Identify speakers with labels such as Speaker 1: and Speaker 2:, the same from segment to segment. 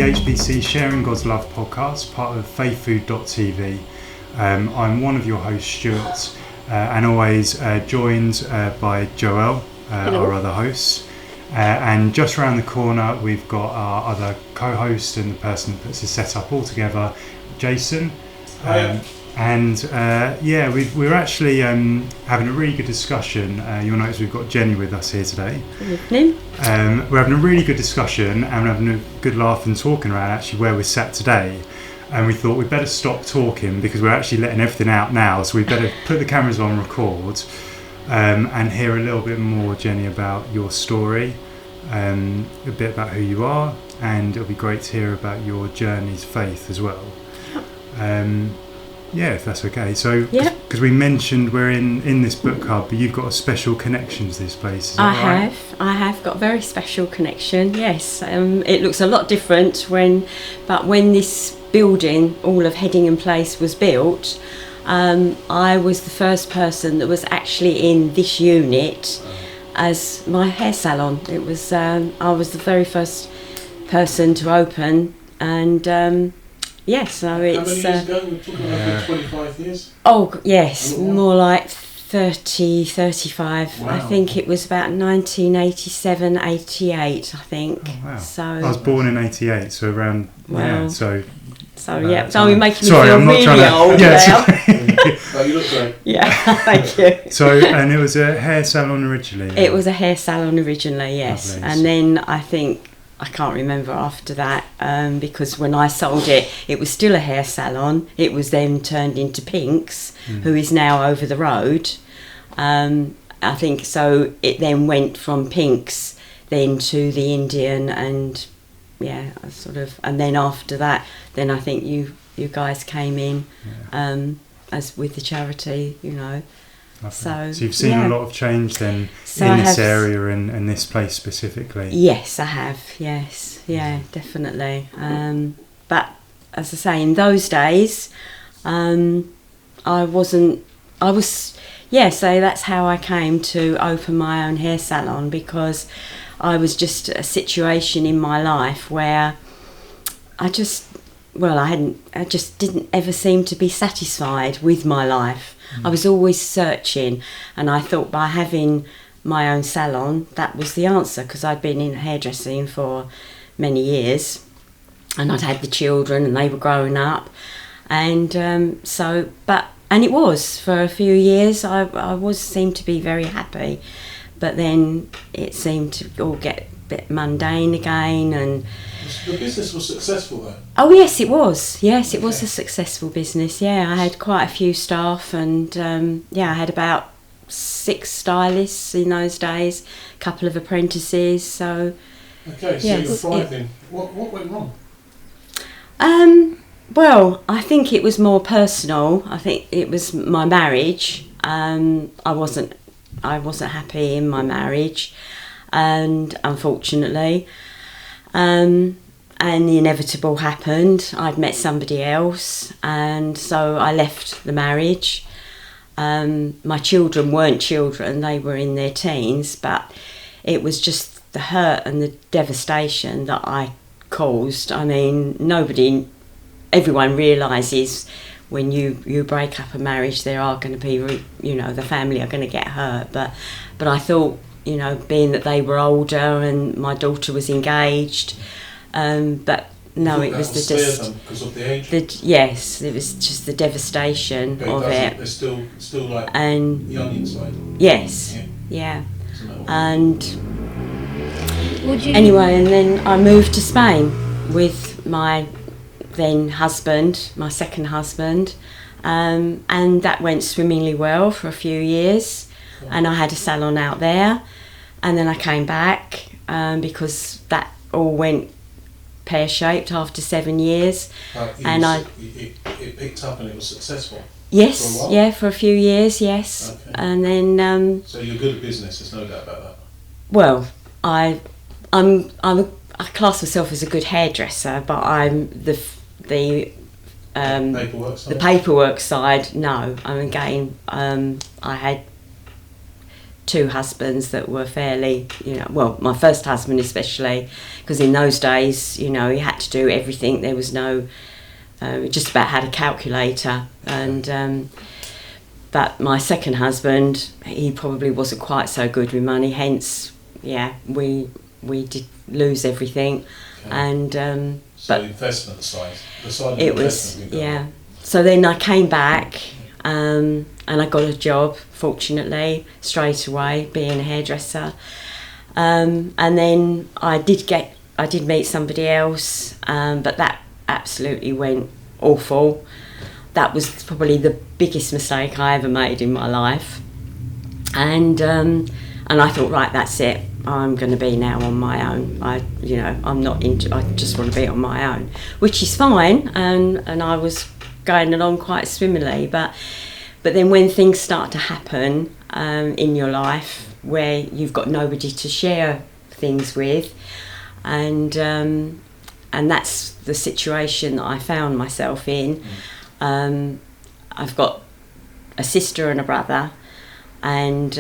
Speaker 1: HBC Sharing God's Love podcast, part of FaithFood.Tv. I'm one of your hosts, Stuart, and always joined by Joelle, our other host. And just around the corner, we've got our other co-host and the person that puts the setup all together, Jason. We're actually having a really good discussion. You'll notice we've got Jenny with us here today.
Speaker 2: Good evening.
Speaker 1: We're having a really good discussion and we're having a good laugh and talking around actually where we're sat today. And we thought we'd better stop talking because we're actually letting everything out now. So we better put the cameras on record and hear a little bit more, Jenny, about your story, a bit about who you are, and it'll be great to hear about your journey's faith as well. Yeah, if that's okay. So, because we mentioned we're in this book hub, but you've got a special connection to this place. Is that right?
Speaker 2: I have got a very special connection. Yes, it looks a lot different when this building, all of Headingham Place, was built. I was the first person that was actually in this unit as my hair salon. It was I was the very first person to open, and. Yes, so it's...
Speaker 3: How many years ago? We're talking about 25 years?
Speaker 2: Oh, yes, more like 30, 35.
Speaker 3: Wow.
Speaker 2: I think it was about 1987, 88, I think.
Speaker 1: Oh, wow.
Speaker 2: So
Speaker 1: I was born in 88, so around...
Speaker 2: Wow.
Speaker 1: Yeah, so
Speaker 2: you're making me feel
Speaker 1: I'm not
Speaker 2: really old now.
Speaker 3: Oh, you look great.
Speaker 2: Yeah, thank you.
Speaker 1: So, and it was a hair salon originally?
Speaker 2: It was a hair salon originally, yes.
Speaker 1: Lovely.
Speaker 2: And then I can't remember after that, because when I sold it, it was still a hair salon. It was then turned into Pink's, who is now over the road. I think so. It then went from Pink's then to the Indian, and and then after that, then I think you guys came in as with the charity, you know. So
Speaker 1: you've seen a lot of change then in this area and this place specifically.
Speaker 2: Yes, I have. Yes, definitely. But as I say, in those days, so that's how I came to open my own hair salon, because I was just a situation in my life where I just didn't ever seem to be satisfied with my life. I was always searching, and I thought by having my own salon, that was the answer, because I'd been in hairdressing for many years, and I'd had the children, and they were growing up, and it was for a few years. I seemed to be very happy, but then it seemed to all get a bit mundane again, and.
Speaker 3: The business was successful then?
Speaker 2: Oh yes, it was. Yes, it was a successful business. Yeah, I had quite a few staff, and I had about 6 stylists in those days, a couple of apprentices. So.
Speaker 3: Okay, so you're thriving. What went wrong?
Speaker 2: Well, I think it was more personal. I think it was my marriage. I wasn't happy in my marriage, and unfortunately. And the inevitable happened. I'd met somebody else, and so I left the marriage. My children weren't children, they were in their teens, but it was just the hurt and the devastation that I caused. I mean, everyone realises when you break up a marriage, there are going to be, the family are going to get hurt, but I thought, being that they were older and my daughter was engaged, but no, it was
Speaker 3: because of the age.
Speaker 2: Yes, it was just the devastation of it.
Speaker 3: They're still like
Speaker 2: and
Speaker 3: young inside.
Speaker 2: Yes, and anyway, and then I moved to Spain with my then husband, my second husband, and that went swimmingly well for a few years. And I had a salon out there, and then I came back because that all went pear-shaped after 7 years.
Speaker 3: It picked up and it was successful.
Speaker 2: Yes,
Speaker 3: for a while?
Speaker 2: For a few years, yes.
Speaker 3: Okay.
Speaker 2: And then.
Speaker 3: So you're good at business. There's no doubt about that.
Speaker 2: Well, I class myself as a good hairdresser, but I'm the
Speaker 3: paperwork side.
Speaker 2: The paperwork side. No, I had two husbands that were fairly, well, my first husband especially, because in those days, he had to do everything. There was no, just about had a calculator. And but my second husband, he probably wasn't quite so good with money. Hence, we did lose everything.
Speaker 3: Okay.
Speaker 2: And
Speaker 3: so
Speaker 2: but
Speaker 3: the investment side, the side of
Speaker 2: it
Speaker 3: the
Speaker 2: was,
Speaker 3: investment we've done.
Speaker 2: So then I came back, and I got a job, fortunately, straight away, being a hairdresser. And then I did meet somebody else, but that absolutely went awful. That was probably the biggest mistake I ever made in my life. And I thought, right, that's it. I'm going to be now on my own. I'm not into. I just want to be on my own, which is fine. And I was going along quite swimmingly, but then when things start to happen in your life where you've got nobody to share things with, and that's the situation that I found myself in. I've got a sister and a brother, and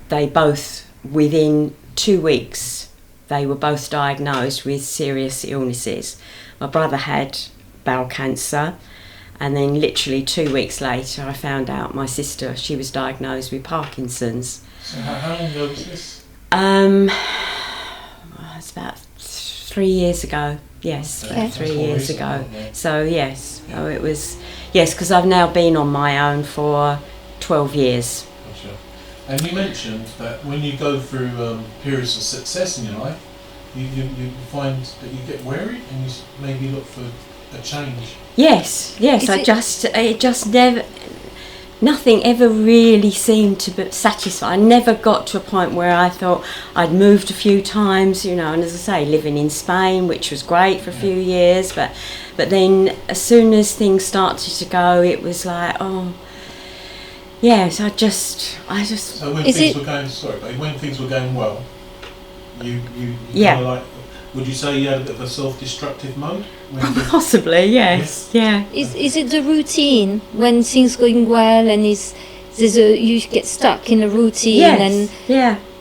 Speaker 2: they both, within 2 weeks, they were both diagnosed with serious illnesses. My brother had bowel cancer, and then literally 2 weeks later I found out my sister, she was diagnosed with Parkinson's.
Speaker 3: So how long ago was this?
Speaker 2: It's about 3 years ago. Yes,
Speaker 3: Okay.
Speaker 2: about 3 years
Speaker 3: Recent,
Speaker 2: ago.
Speaker 3: yeah.
Speaker 2: So yes, it was, because I've now been on my own for 12 years.
Speaker 3: Gotcha. And you mentioned that when you go through periods of success in your life, you find that you get wary and you maybe look for a change.
Speaker 2: Yes, it just never, nothing ever really seemed to be satisfy. I never got to a point where I thought I'd moved a few times, and as I say, living in Spain, which was great for a few years, but then as soon as things started to go, it was like, oh, yes, I just.
Speaker 3: So when things were going well, you kind of like, would you say you had a bit of a self-destructive mode?
Speaker 2: Possibly, yes, yeah.
Speaker 4: Is it the routine when things going well and you get stuck in a routine and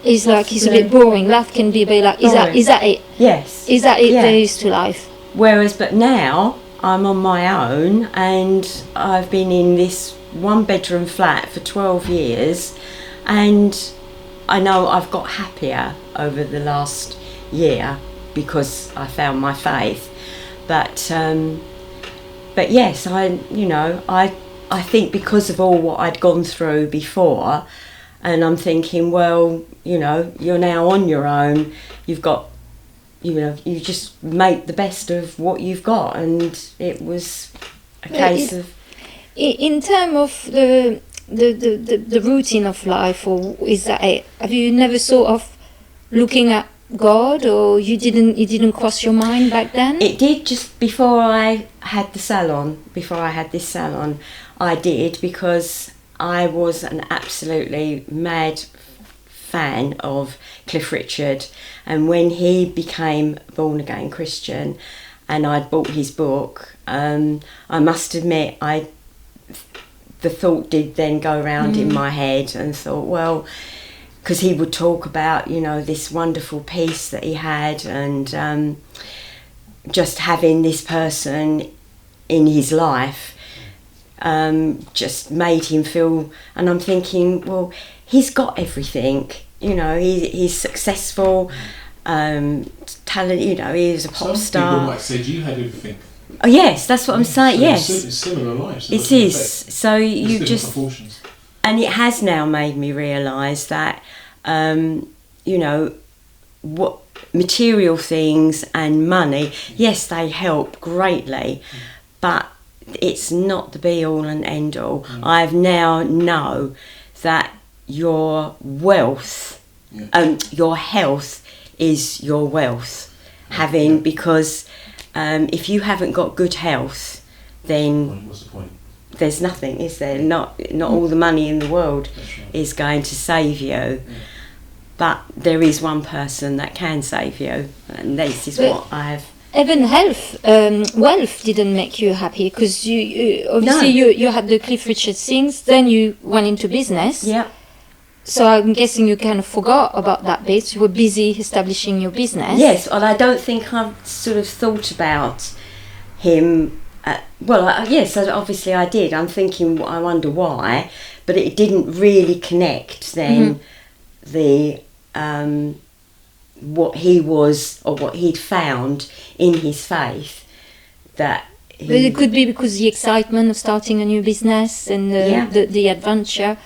Speaker 4: it's like it's a bit boring. Life can be a bit like, is that it?
Speaker 2: Yes.
Speaker 4: Is that it there is to life?
Speaker 2: But now I'm on my own, and I've been in this 1-bedroom flat for 12 years, and I know I've got happier over the last year because I found my faith. But yes, I think because of all what I'd gone through before, and I'm thinking, well, you're now on your own. You've got, you just make the best of what you've got, and it was a case of.
Speaker 4: In terms of the routine of life, or is that it? Have you never thought of looking at God, or it didn't cross your mind back then?
Speaker 2: It did just before I had this salon, I did, because I was an absolutely mad fan of Cliff Richard, and when he became a born again Christian and I'd bought his book, I must admit the thought did then go around in my head, and thought, well, because he would talk about, this wonderful peace that he had, and just having this person in his life just made him feel, and I'm thinking, well, he's got everything, he's successful, talent, he's a pop star.
Speaker 3: Some people might say you had everything.
Speaker 2: Oh yes, that's what I'm saying,
Speaker 3: so
Speaker 2: yes.
Speaker 3: It's similar lives.
Speaker 2: It is, so you just,
Speaker 3: proportions.
Speaker 2: and it has now made me realise that, what material things and money, yes, they help greatly, but it's not the be all and end all. I've now know that your wealth, your health is your wealth. Because if you haven't got good health, then
Speaker 3: What's the point?
Speaker 2: there's nothing, is there? Not all the money in the world is going to save you. But there is one person that can save you, and this is what I've.
Speaker 4: Even wealth didn't make you happy, because you obviously you had the Cliff Richard things, then you went into business.
Speaker 2: Yeah.
Speaker 4: So I'm guessing you kind of forgot about that bit. You were busy establishing your business.
Speaker 2: Yes, and I don't think I've sort of thought about him. Yes, obviously I did. I'm thinking, I wonder why, but it didn't really connect then. The what he was or what he'd found in his faith that.
Speaker 4: But it could be because the excitement of starting a new business and the adventure.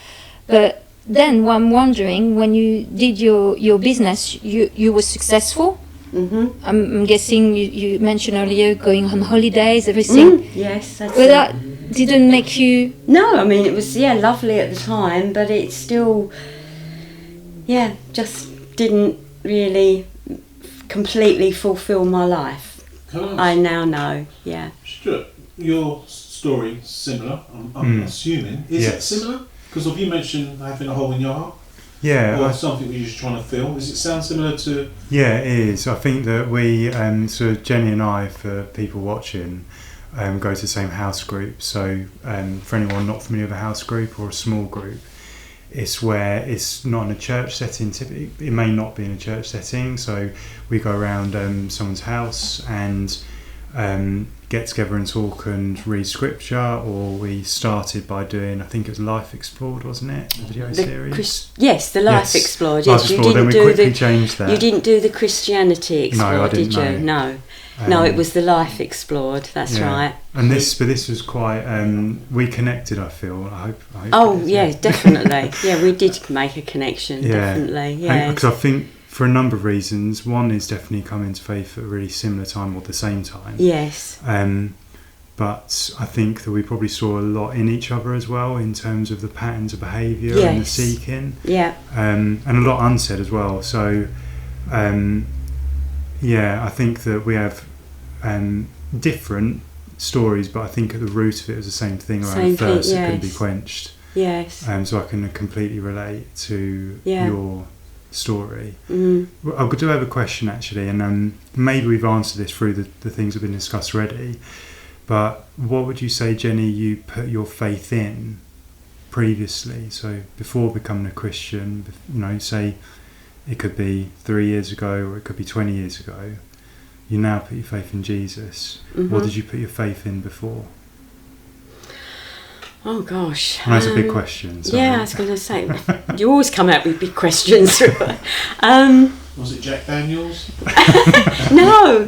Speaker 4: But then I'm wondering, when you did your business, you were successful. Mm-hmm. I'm guessing you mentioned earlier going on holidays, everything.
Speaker 2: Yes, that's
Speaker 4: but that didn't make you.
Speaker 2: No, I mean it was lovely at the time, but it still, just didn't really completely fulfil my life. I now know,
Speaker 3: Stuart, your story similar, I'm assuming. Is it similar? Because you mentioned having a hole in your heart?
Speaker 1: Yeah.
Speaker 3: Or something that you're just trying to fill. Does it sound similar to...
Speaker 1: Yeah, it is. I think that we, so Jenny and I, for people watching, go to the same house group. So for anyone not familiar with a house group or a small group, it's where it's not in a church setting. Typically, it may not be in a church setting. So we go around someone's house and get together and talk and read scripture. Or we started by doing, I think it was Life Explored, wasn't it? The video series.
Speaker 2: The Life Explored.
Speaker 1: Life Explored. Then we quickly changed that.
Speaker 2: You didn't do the Christianity Explored,
Speaker 1: no, I didn't,
Speaker 2: did you? No. No, it was the Life Explored. That's right.
Speaker 1: And this was quite. We connected. I feel. I hope
Speaker 2: Definitely. Yeah, we did make a connection. Definitely. Yeah.
Speaker 1: Because I think for a number of reasons. One is definitely coming to faith at a really similar time or the same time.
Speaker 2: Yes.
Speaker 1: But I think that we probably saw a lot in each other as well in terms of the patterns of behaviour and the seeking.
Speaker 2: Yeah.
Speaker 1: And a lot unsaid as well. So. I think that we have different stories, but I think at the root of it was the same thing around thirst that couldn't be quenched.
Speaker 2: Yes.
Speaker 1: So I can completely relate to your story.
Speaker 2: Mm.
Speaker 1: I do have a question actually, and maybe we've answered this through the things that have been discussed already, but what would you say, Jenny, you put your faith in previously? So before becoming a Christian, say it could be 3 years ago or it could be 20 years ago, you now put your faith in Jesus.
Speaker 2: Mm-hmm.
Speaker 1: What did you put your faith in before?
Speaker 2: Oh gosh.
Speaker 1: That's a big question. Sorry.
Speaker 2: Yeah, I was going to say, you always come out with big questions.
Speaker 3: Was it Jack Daniels?
Speaker 2: No.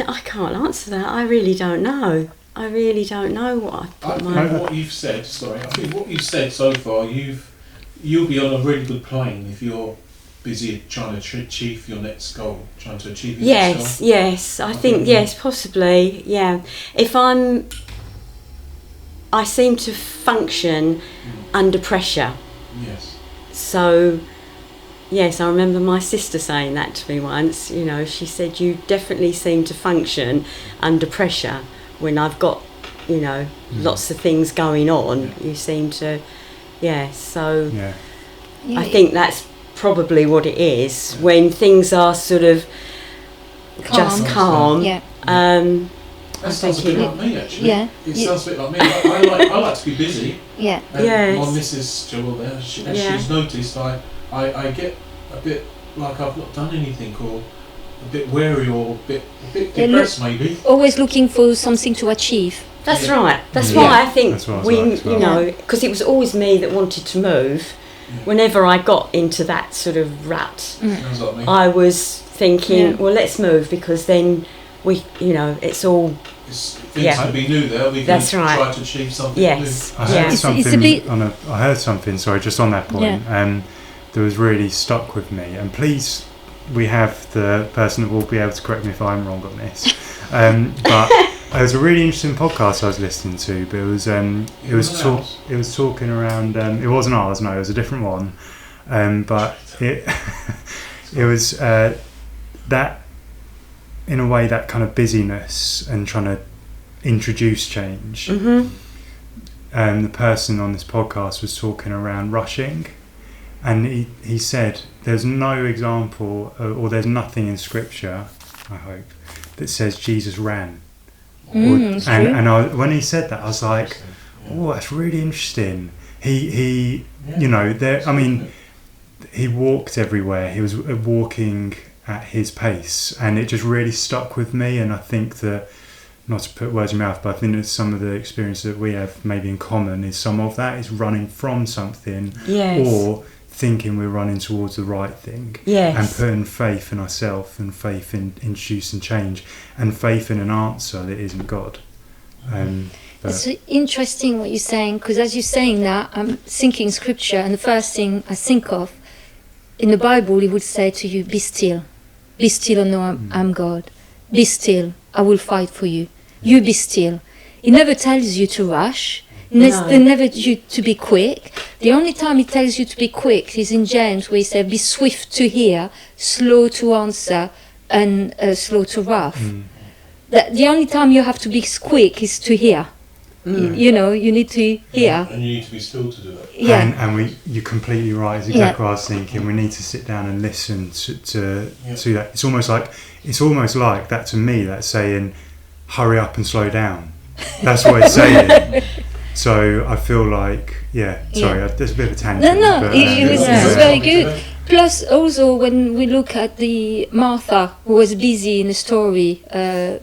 Speaker 2: I can't answer that. I really don't know. I really don't know what I put
Speaker 3: I think what you've said so far, you'll be on a really good plane if you're busy trying to achieve your next goal, trying to achieve your next goal.
Speaker 2: Yes, I think possibly, yeah. I seem to function under pressure.
Speaker 3: Yes.
Speaker 2: So, yes, I remember my sister saying that to me once. She said, you definitely seem to function under pressure. When I've got, lots of things going on, you seem to, so I think that's probably what it is. When things are sort of just calm.
Speaker 4: Yeah.
Speaker 3: That sounds a bit like me, actually. Yeah. It sounds a bit like me. I like to be busy.
Speaker 4: Yeah.
Speaker 3: And my Mrs. Joel there, as she's noticed, I get a bit like I've not done anything, or a bit wary, or a bit depressed maybe.
Speaker 4: Always looking for something to achieve.
Speaker 2: That's right. That's why I think because it was always me that wanted to move. Yeah. Whenever I got into that sort of rut,
Speaker 3: Sounds like me.
Speaker 2: I was thinking, well, let's move, because then it's all...
Speaker 3: Things to be new there. We can try to achieve something new.
Speaker 1: I heard something, sorry, just on that point, that was really stuck with me. And please, we have the person that will be able to correct me if I'm wrong on this. But it was a really interesting podcast I was listening to. But it was talking around. It wasn't ours, no, it was a different one. But it was that, in a way, that kind of busyness and trying to introduce change.
Speaker 2: Mm-hmm.
Speaker 1: The person on this podcast was talking around rushing, and he said there's no example or there's nothing in scripture, I hope, that says Jesus ran. When he said that, I was like, oh, that's really interesting. He you know, there. I mean, he walked everywhere. He was walking at his pace, and it just really stuck with me. And I think that, not to put words in my mouth, but I think that some of the experience that we have maybe in common is some of that is running from something, or thinking we're running towards the right thing, and putting faith in ourselves and faith in introducing change and faith in an answer that isn't God.
Speaker 4: It's interesting what you're saying, because as you're saying that, I'm thinking scripture, and the first thing I think of in the Bible, it would say to you, be still and know I'm God. Be still, I will fight for you. You be still. It never tells you to rush. It never tells you to be quick. The only time it tells you to be quick is in James, where he says, be swift to hear, slow to answer, and slow to wrath. The only time you have to be quick is to hear. You know, you need to hear.
Speaker 3: And you need to be still to do that.
Speaker 1: And you're completely right. It's exactly what I was thinking. We need to sit down and listen to that. It's almost like that to me. That's saying, hurry up and slow down. That's what it's saying. So I feel like, sorry, there's a bit of a tangent.
Speaker 4: No, but, it was very good. Plus, also, when we look at the Martha, who was busy in the story,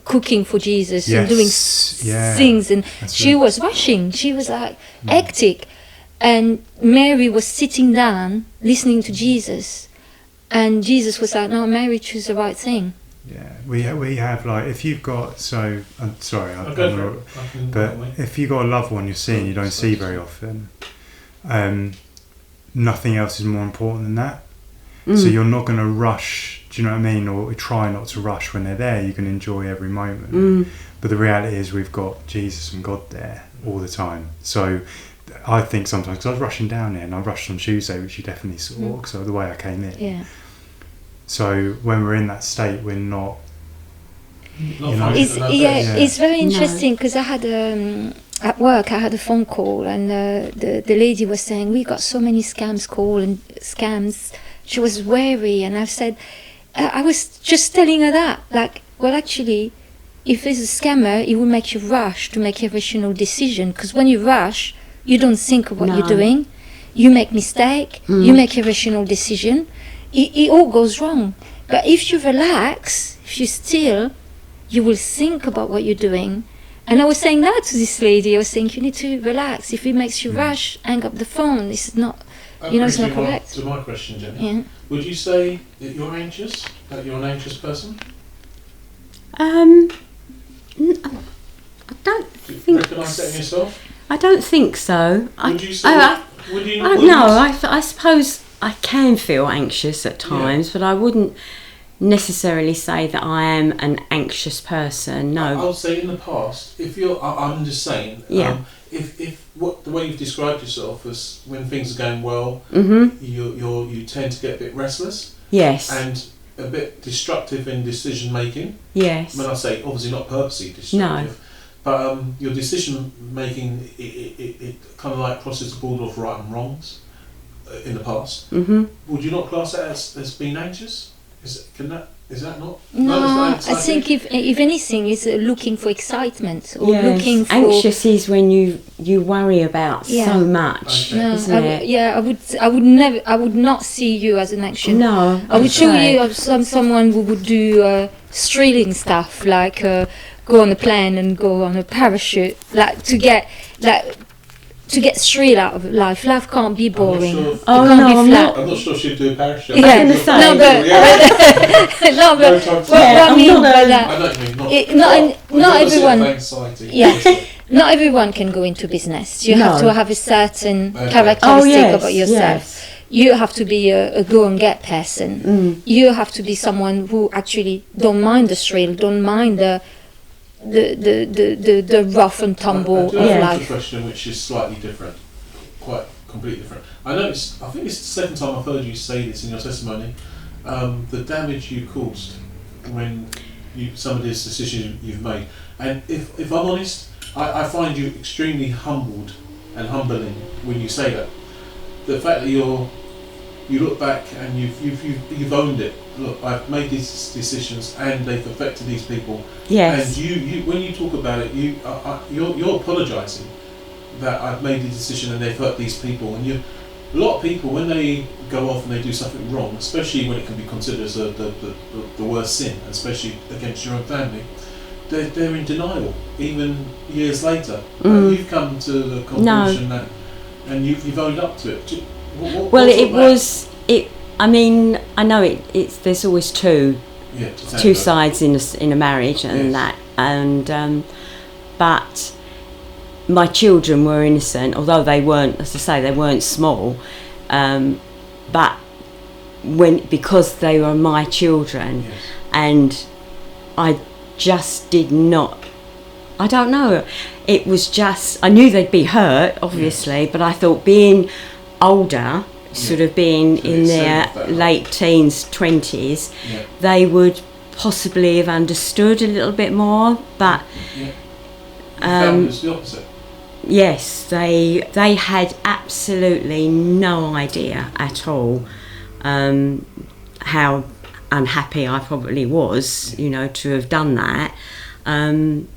Speaker 4: cooking for Jesus and doing things, and she was rushing. She was like hectic, and Mary was sitting down listening to Jesus, and Jesus was like, "No, Mary, choose the right thing."
Speaker 1: Yeah, we have like, if you've got, so I'm sorry, but if you've got a loved one you're seeing you don't see very often, nothing else is more important than that. So you're not going to rush, do you know what I mean, or try not to rush when they're there. You can enjoy every moment. But the reality is we've got Jesus and God there all the time. So I think sometimes, because I was rushing down there, and I rushed on Tuesday, which you definitely saw, because of the way I came in. So when we're in that state, we're not.
Speaker 4: It's very interesting, because I had at work I had a phone call, and the lady was saying, we got so many scams. She was wary, and I've said, I was just telling her that, like, well, actually, if there's a scammer, it will make you rush to make a rational decision, because when you rush, you don't think of what you're doing, you make mistake, you make a rational decision. It all goes wrong. But if you relax, if you're still, you will think about what you're doing. And I was saying that to this lady. I was saying, you need to relax. If it makes you rush, hang up the phone. This is not, it's not correct.
Speaker 3: To my question, Jenny, would you say that you're anxious? That you're an anxious person?
Speaker 2: I don't think.
Speaker 3: Do you recognise that in yourself?
Speaker 2: I don't think so.
Speaker 3: Would you say? Would you not?
Speaker 2: No, I suppose I can feel anxious at times, but I wouldn't necessarily say that I am an anxious person. No.
Speaker 3: I'll say in the past, if you're, I'm just saying, if what the way you've described yourself as when things are going well, you tend to get a bit restless.
Speaker 2: Yes.
Speaker 3: And a bit destructive in decision making.
Speaker 2: Yes.
Speaker 3: When I say obviously not purposely destructive, but your decision making it kind of like crosses the border of right and wrongs in the past. Would you not class that as being anxious? Is that not?
Speaker 4: No, I think if anything, it's looking for excitement or looking for.
Speaker 2: Anxious is when you worry about so much, isn't it?
Speaker 4: I would not see you as an anxious.
Speaker 2: No,
Speaker 4: I would show you of someone who would do thrilling stuff, like go on a plane and go on a parachute, like to get thrill out of life. Life can't be boring.
Speaker 3: I'm not sure she'd do a parachute.
Speaker 2: I
Speaker 4: not everyone. Not everyone can go into business. You have to have a certain characteristic about yourself. You have to be a go and get person. You have to be someone who actually don't mind the thrill, don't mind the rough and tumble of life.
Speaker 3: I have a question which is slightly different, quite completely different. I think it's the second time I've heard you say this in your testimony. The damage you caused when some of these decisions you've made, and if I'm honest, I find you extremely humbled and humbling when you say that. The fact that you look back and you've owned it. Look, I've made these decisions and they've affected these people.
Speaker 2: Yes.
Speaker 3: And you when you talk about it, you're apologising that I've made the decision and they've hurt these people. And a lot of people, when they go off and they do something wrong, especially when it can be considered as the worst sin, especially against your own family, they're in denial even years later. You've come to the conclusion that, and you've owned up to it.
Speaker 2: Well, it was it. I mean, I know it's there's always two sides in a marriage and that, and but my children were innocent, although they weren't, as I say, they weren't small, but because they were my children, and I just did not. I don't know. It was just, I knew they'd be hurt, obviously, but I thought being older, sort of being in their late teens, 20s, they would possibly have understood a little bit more, but
Speaker 3: it was the opposite.
Speaker 2: Yes, they had absolutely no idea at all how unhappy I probably was, to have done that. And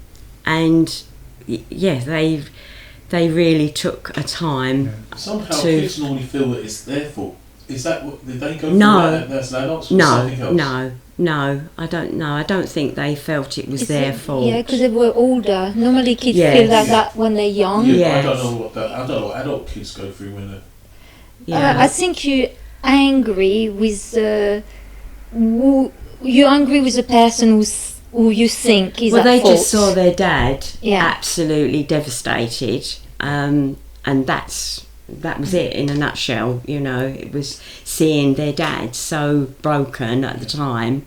Speaker 2: they really took a time.
Speaker 3: Somehow kids normally feel that it's their fault. Is that what did they go through that as adults or something else?
Speaker 2: No, I don't know. I don't think they felt it was their fault.
Speaker 4: Yeah, because they were older. Normally kids feel like that when they're young.
Speaker 3: Yeah, I don't know what adult kids go through when they're...
Speaker 4: I think you're angry with you're angry with the person who you think is at fault.
Speaker 2: Well, they just saw their dad absolutely devastated, and that was it in a nutshell. It was seeing their dad so broken at the time.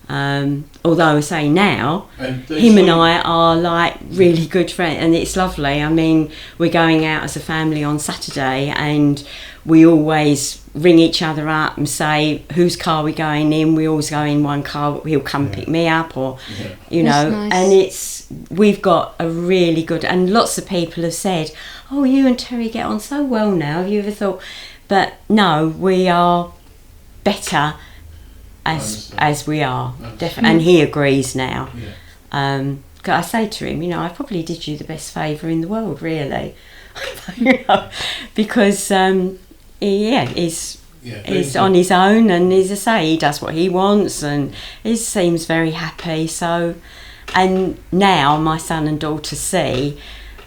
Speaker 2: Although I say now, him and I are like really good friends, and it's lovely. I mean, we're going out as a family on Saturday, and we always ring each other up and say whose car we're going in. We always go in one car. He'll come pick me up, or
Speaker 4: nice.
Speaker 2: And we've got a really good. And lots of people have said, "Oh, you and Terry get on so well now." Have you ever thought? But no, we are better as we are, definitely, and he agrees now. I say to him, I probably did you the best favour in the world, really, because he's on his own, and as I say, he does what he wants, and he seems very happy. So, and now my son and daughter see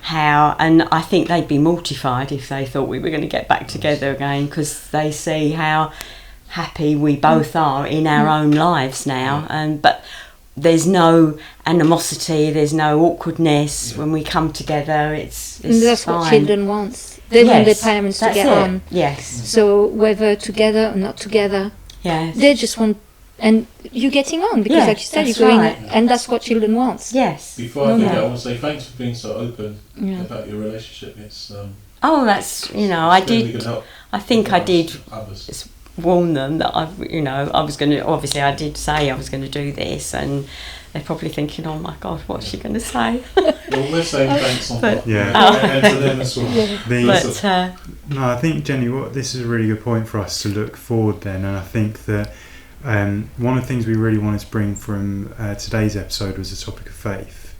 Speaker 2: how, and I think they'd be mortified if they thought we were going to get back together again, because they see how happy we both are in our own lives now, but there's no animosity, there's no awkwardness when we come together. It's
Speaker 4: that's
Speaker 2: fine.
Speaker 4: What children want. They want their parents to get on.
Speaker 2: Yes.
Speaker 4: So whether together or not together, they just want, and you're getting on because, like you said, you're going, and that's what children want.
Speaker 2: Yes.
Speaker 3: Before I forget, I want to say thanks for being so open about your relationship. It's
Speaker 2: that's I did.
Speaker 3: Good help.
Speaker 2: I think I did.
Speaker 3: Others.
Speaker 2: Warn them that I was going to, obviously I did say I was going to do this, and they're probably thinking, oh my God, what's she going to say?
Speaker 3: Well, we're saying thanks on that.
Speaker 1: Yeah.
Speaker 3: And to them as well.
Speaker 1: No, I think, Jenny, this is a really good point for us to look forward then, and I think that one of the things we really wanted to bring from today's episode was the topic of faith.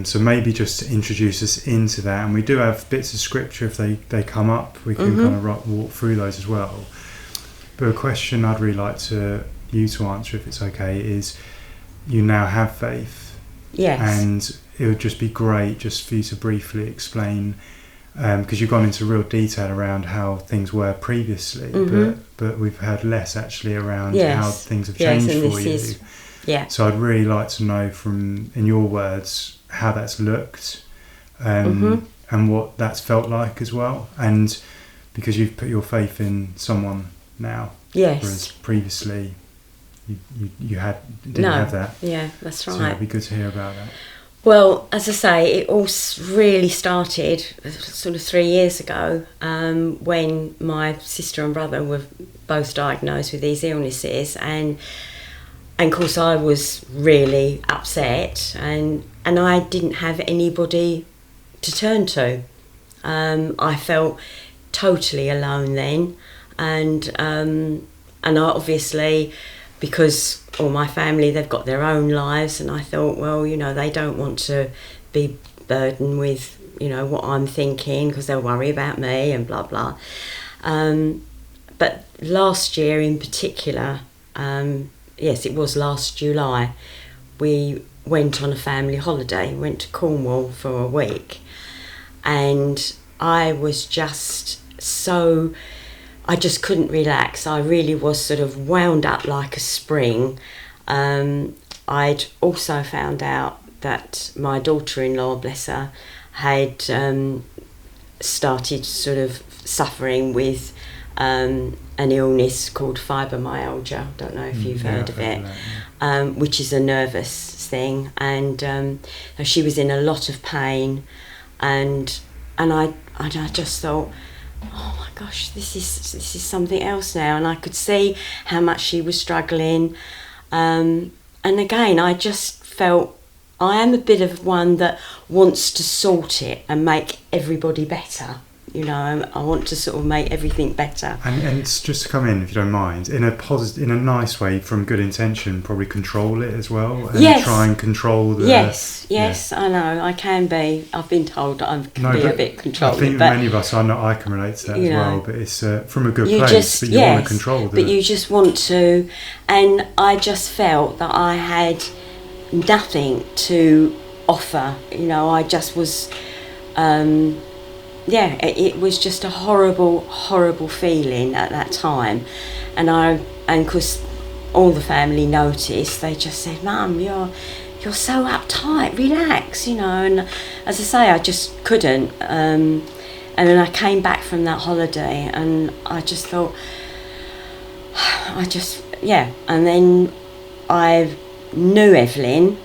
Speaker 1: So maybe just to introduce us into that, and we do have bits of scripture if they come up, we can kind of walk through those as well. But a question I'd really like you to answer, if it's okay, is you now have faith.
Speaker 2: Yes.
Speaker 1: And it would just be great just for you to briefly explain, because you've gone into real detail around how things were previously, but we've heard less actually around how things have changed for you. So I'd really like to know in your words, how that's looked, and what that's felt like as well. And because you've put your faith in someone now, whereas previously you didn't have that.
Speaker 2: Yeah, that's right.
Speaker 1: So it'd be good to hear about that.
Speaker 2: Well, as I say, it all really started sort of 3 years ago, when my sister and brother were both diagnosed with these illnesses, and of course I was really upset, and I didn't have anybody to turn to. I felt totally alone then, and I obviously, because all my family, they've got their own lives, and I thought, well, they don't want to be burdened with, you know, what I'm thinking, because they'll worry about me and blah, blah. But last year in particular, yes, it was last July, we went on a family holiday, went to Cornwall for a week, and I was just so, I just couldn't relax. I really was sort of wound up like a spring. I'd also found out that my daughter-in-law, bless her, had started sort of suffering with an illness called fibromyalgia. Don't know if you've heard of it, which is a nervous thing, and she was in a lot of pain, and I just thought, oh my gosh, this is something else now, and I could see how much she was struggling, and again I just felt, I am a bit of one that wants to sort it and make everybody better. You know, I want to sort of make everything better. And
Speaker 1: it's just to come in, if you don't mind, in a positive, in a nice way, from good intention, probably control it as well, and try and control the.
Speaker 2: Yes, I know, I can be. I've been told that I can be a bit controlling.
Speaker 1: I think many of us, I can relate to that as well. But it's from a good place. But you want to control.
Speaker 2: But you just want to, and I just felt that I had nothing to offer. You know, I just was. It was just a horrible feeling at that time, and because all the family noticed, they just said, "Mum, you're so uptight. Relax," you know. And as I say, I just couldn't. And then I came back from that holiday, and I just thought, And then I knew Evelyn.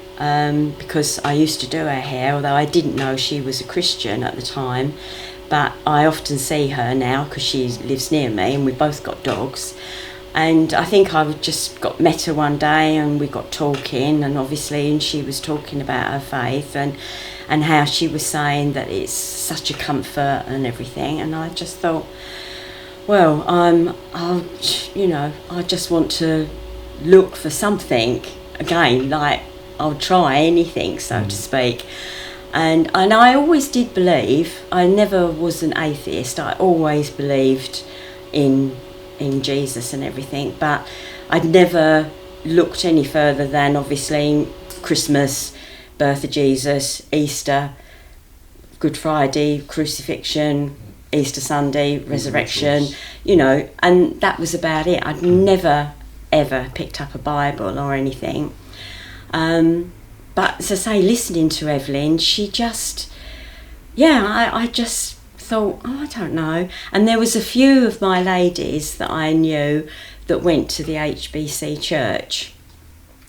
Speaker 2: Because I used to do her hair, although I didn't know she was a Christian at the time, but I often see her now because she lives near me, and we've both got dogs. And I think I just met her one day, and we got talking, and she was talking about her faith and how she was saying that it's such a comfort and everything. And I just thought, well, I just want to look for something again, like I'll try anything, so to speak. And I always did believe, I never was an atheist, I always believed in Jesus and everything, but I'd never looked any further than obviously Christmas, birth of Jesus, Easter, Good Friday, crucifixion, Easter Sunday, resurrection, you know, and that was about it. I'd never ever picked up a Bible or anything. But as I say, listening to Evelyn, she just, I just thought, I don't know. And there was a few of my ladies that I knew that went to the HBC church,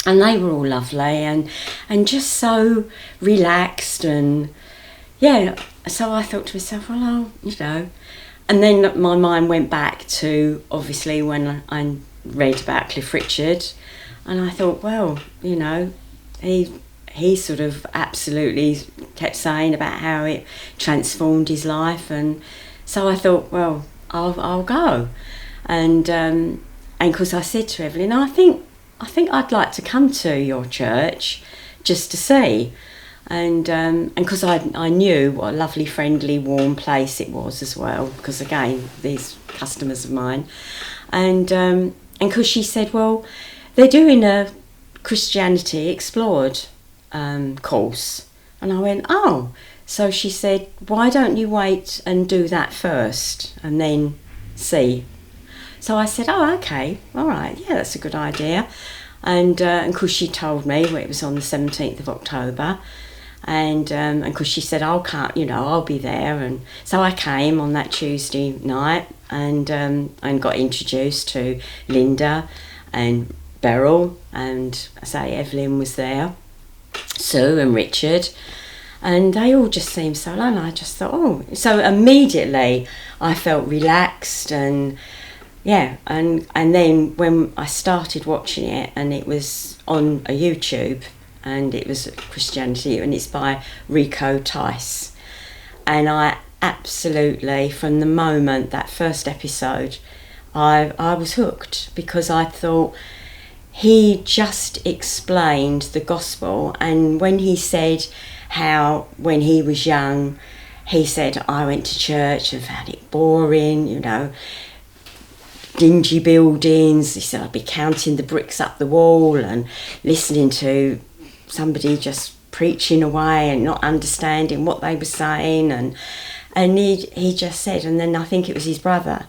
Speaker 2: and they were all lovely and just so relaxed, and so I thought to myself, well, you know. And then my mind went back to obviously when I read about Cliff Richard, and I thought, well, you know, he sort of absolutely kept saying about how it transformed his life, and so I thought, well, I'll go. And because I said to Evelyn, I think I'd like to come to your church just to see, and because I knew what a lovely, friendly, warm place it was as well, because again, these customers of mine, and because she said, well, they're doing a Christianity Explored course, and I went, oh. So she said, why don't you wait and do that first and then see? So I said, oh, okay, all right, yeah, that's a good idea. And because she told me it was on the 17th of October, and because she said, I'll be there. And so I came on that Tuesday night, and got introduced to Linda and Beryl, and I say Evelyn was there, Sue and Richard, and they all just seemed so lovely. I just thought, oh, so immediately I felt relaxed, and and then when I started watching it, and it was on a YouTube, and it was Christianity, and it's by Rico Tice, and I absolutely, from the moment that first episode, I was hooked, because I thought he just explained the gospel. And when he said how when he was young, he said, I went to church and found it boring, you know, dingy buildings. He said I'd be counting the bricks up the wall and listening to somebody just preaching away and not understanding what they were saying. And he just said, and then I think it was his brother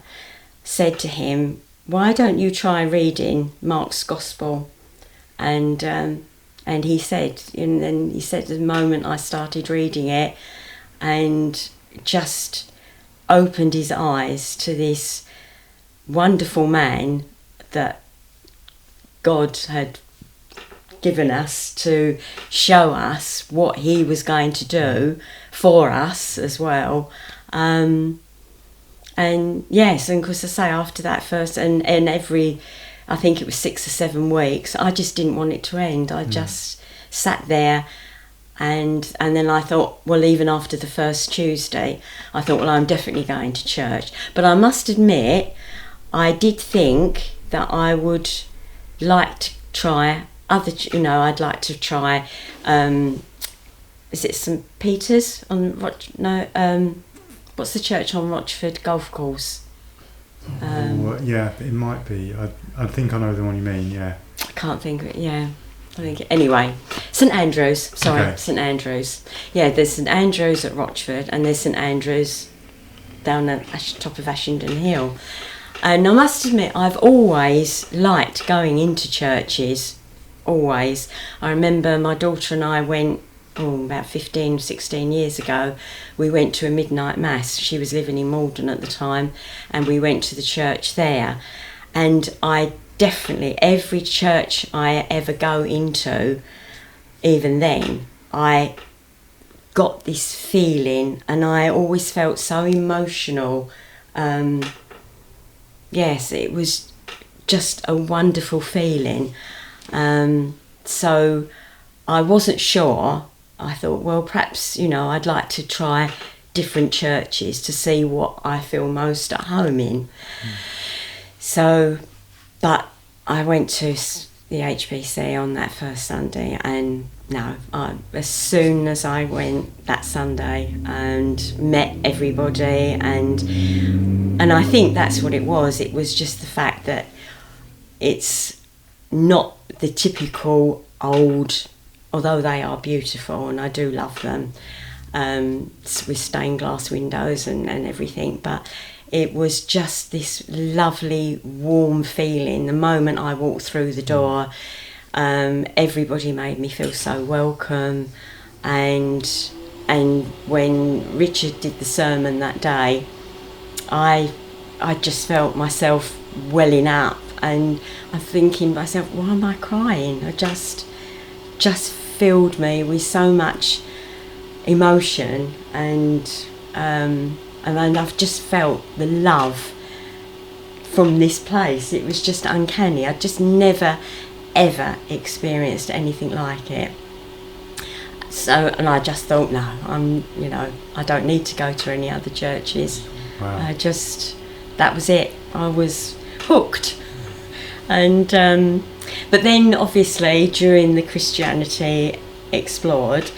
Speaker 2: said to him, why don't you try reading Mark's Gospel? And he said, and then he said the moment I started reading it, and just opened his eyes to this wonderful man that God had given us to show us what he was going to do for us as well. And yes, and because I say after that first, and every, I think it was 6 or 7 weeks, I just didn't want it to end. I just sat there, and then I thought, well, even after the first Tuesday, I thought, well, I'm definitely going to church. But I must admit, I did think that I would like to try other, you know, I'd like to try, is it St Peter's on what's the church on Rochford Golf Course?
Speaker 1: Yeah, it might be. I think I know the one you mean, yeah.
Speaker 2: I can't think of it, yeah. Anyway, St Andrews, sorry,
Speaker 1: Okay.
Speaker 2: St Andrews. Yeah, there's St Andrews at Rochford, and there's St Andrews down at top of Ashington Hill. And I must admit, I've always liked going into churches, always. I remember my daughter and I went, about 15, 16 years ago, we went to a midnight mass. She was living in Malden at the time, and we went to the church there. And I definitely, every church I ever go into, even then, I got this feeling, and I always felt so emotional. Yes, it was just a wonderful feeling. So I wasn't sure. I thought, well, perhaps, you know, I'd like to try different churches to see what I feel most at home in. So, but I went to the HBC on that first Sunday, and no, as soon as I went that Sunday and met everybody, and I think that's what it was. It was just the fact that it's not the typical old, although they are beautiful and I do love them, with stained glass windows and everything, but it was just this lovely warm feeling. The moment I walked through the door, everybody made me feel so welcome, and when Richard did the sermon that day, I just felt myself welling up, and I'm thinking to myself, why am I crying? I just filled me with so much emotion, and I've just felt the love from this place. It was just uncanny. I just never ever experienced anything like it. So, and I just thought, no, I don't need to go to any other churches.
Speaker 1: Wow.
Speaker 2: That was it. I was hooked. And but then obviously during the Christianity Explored,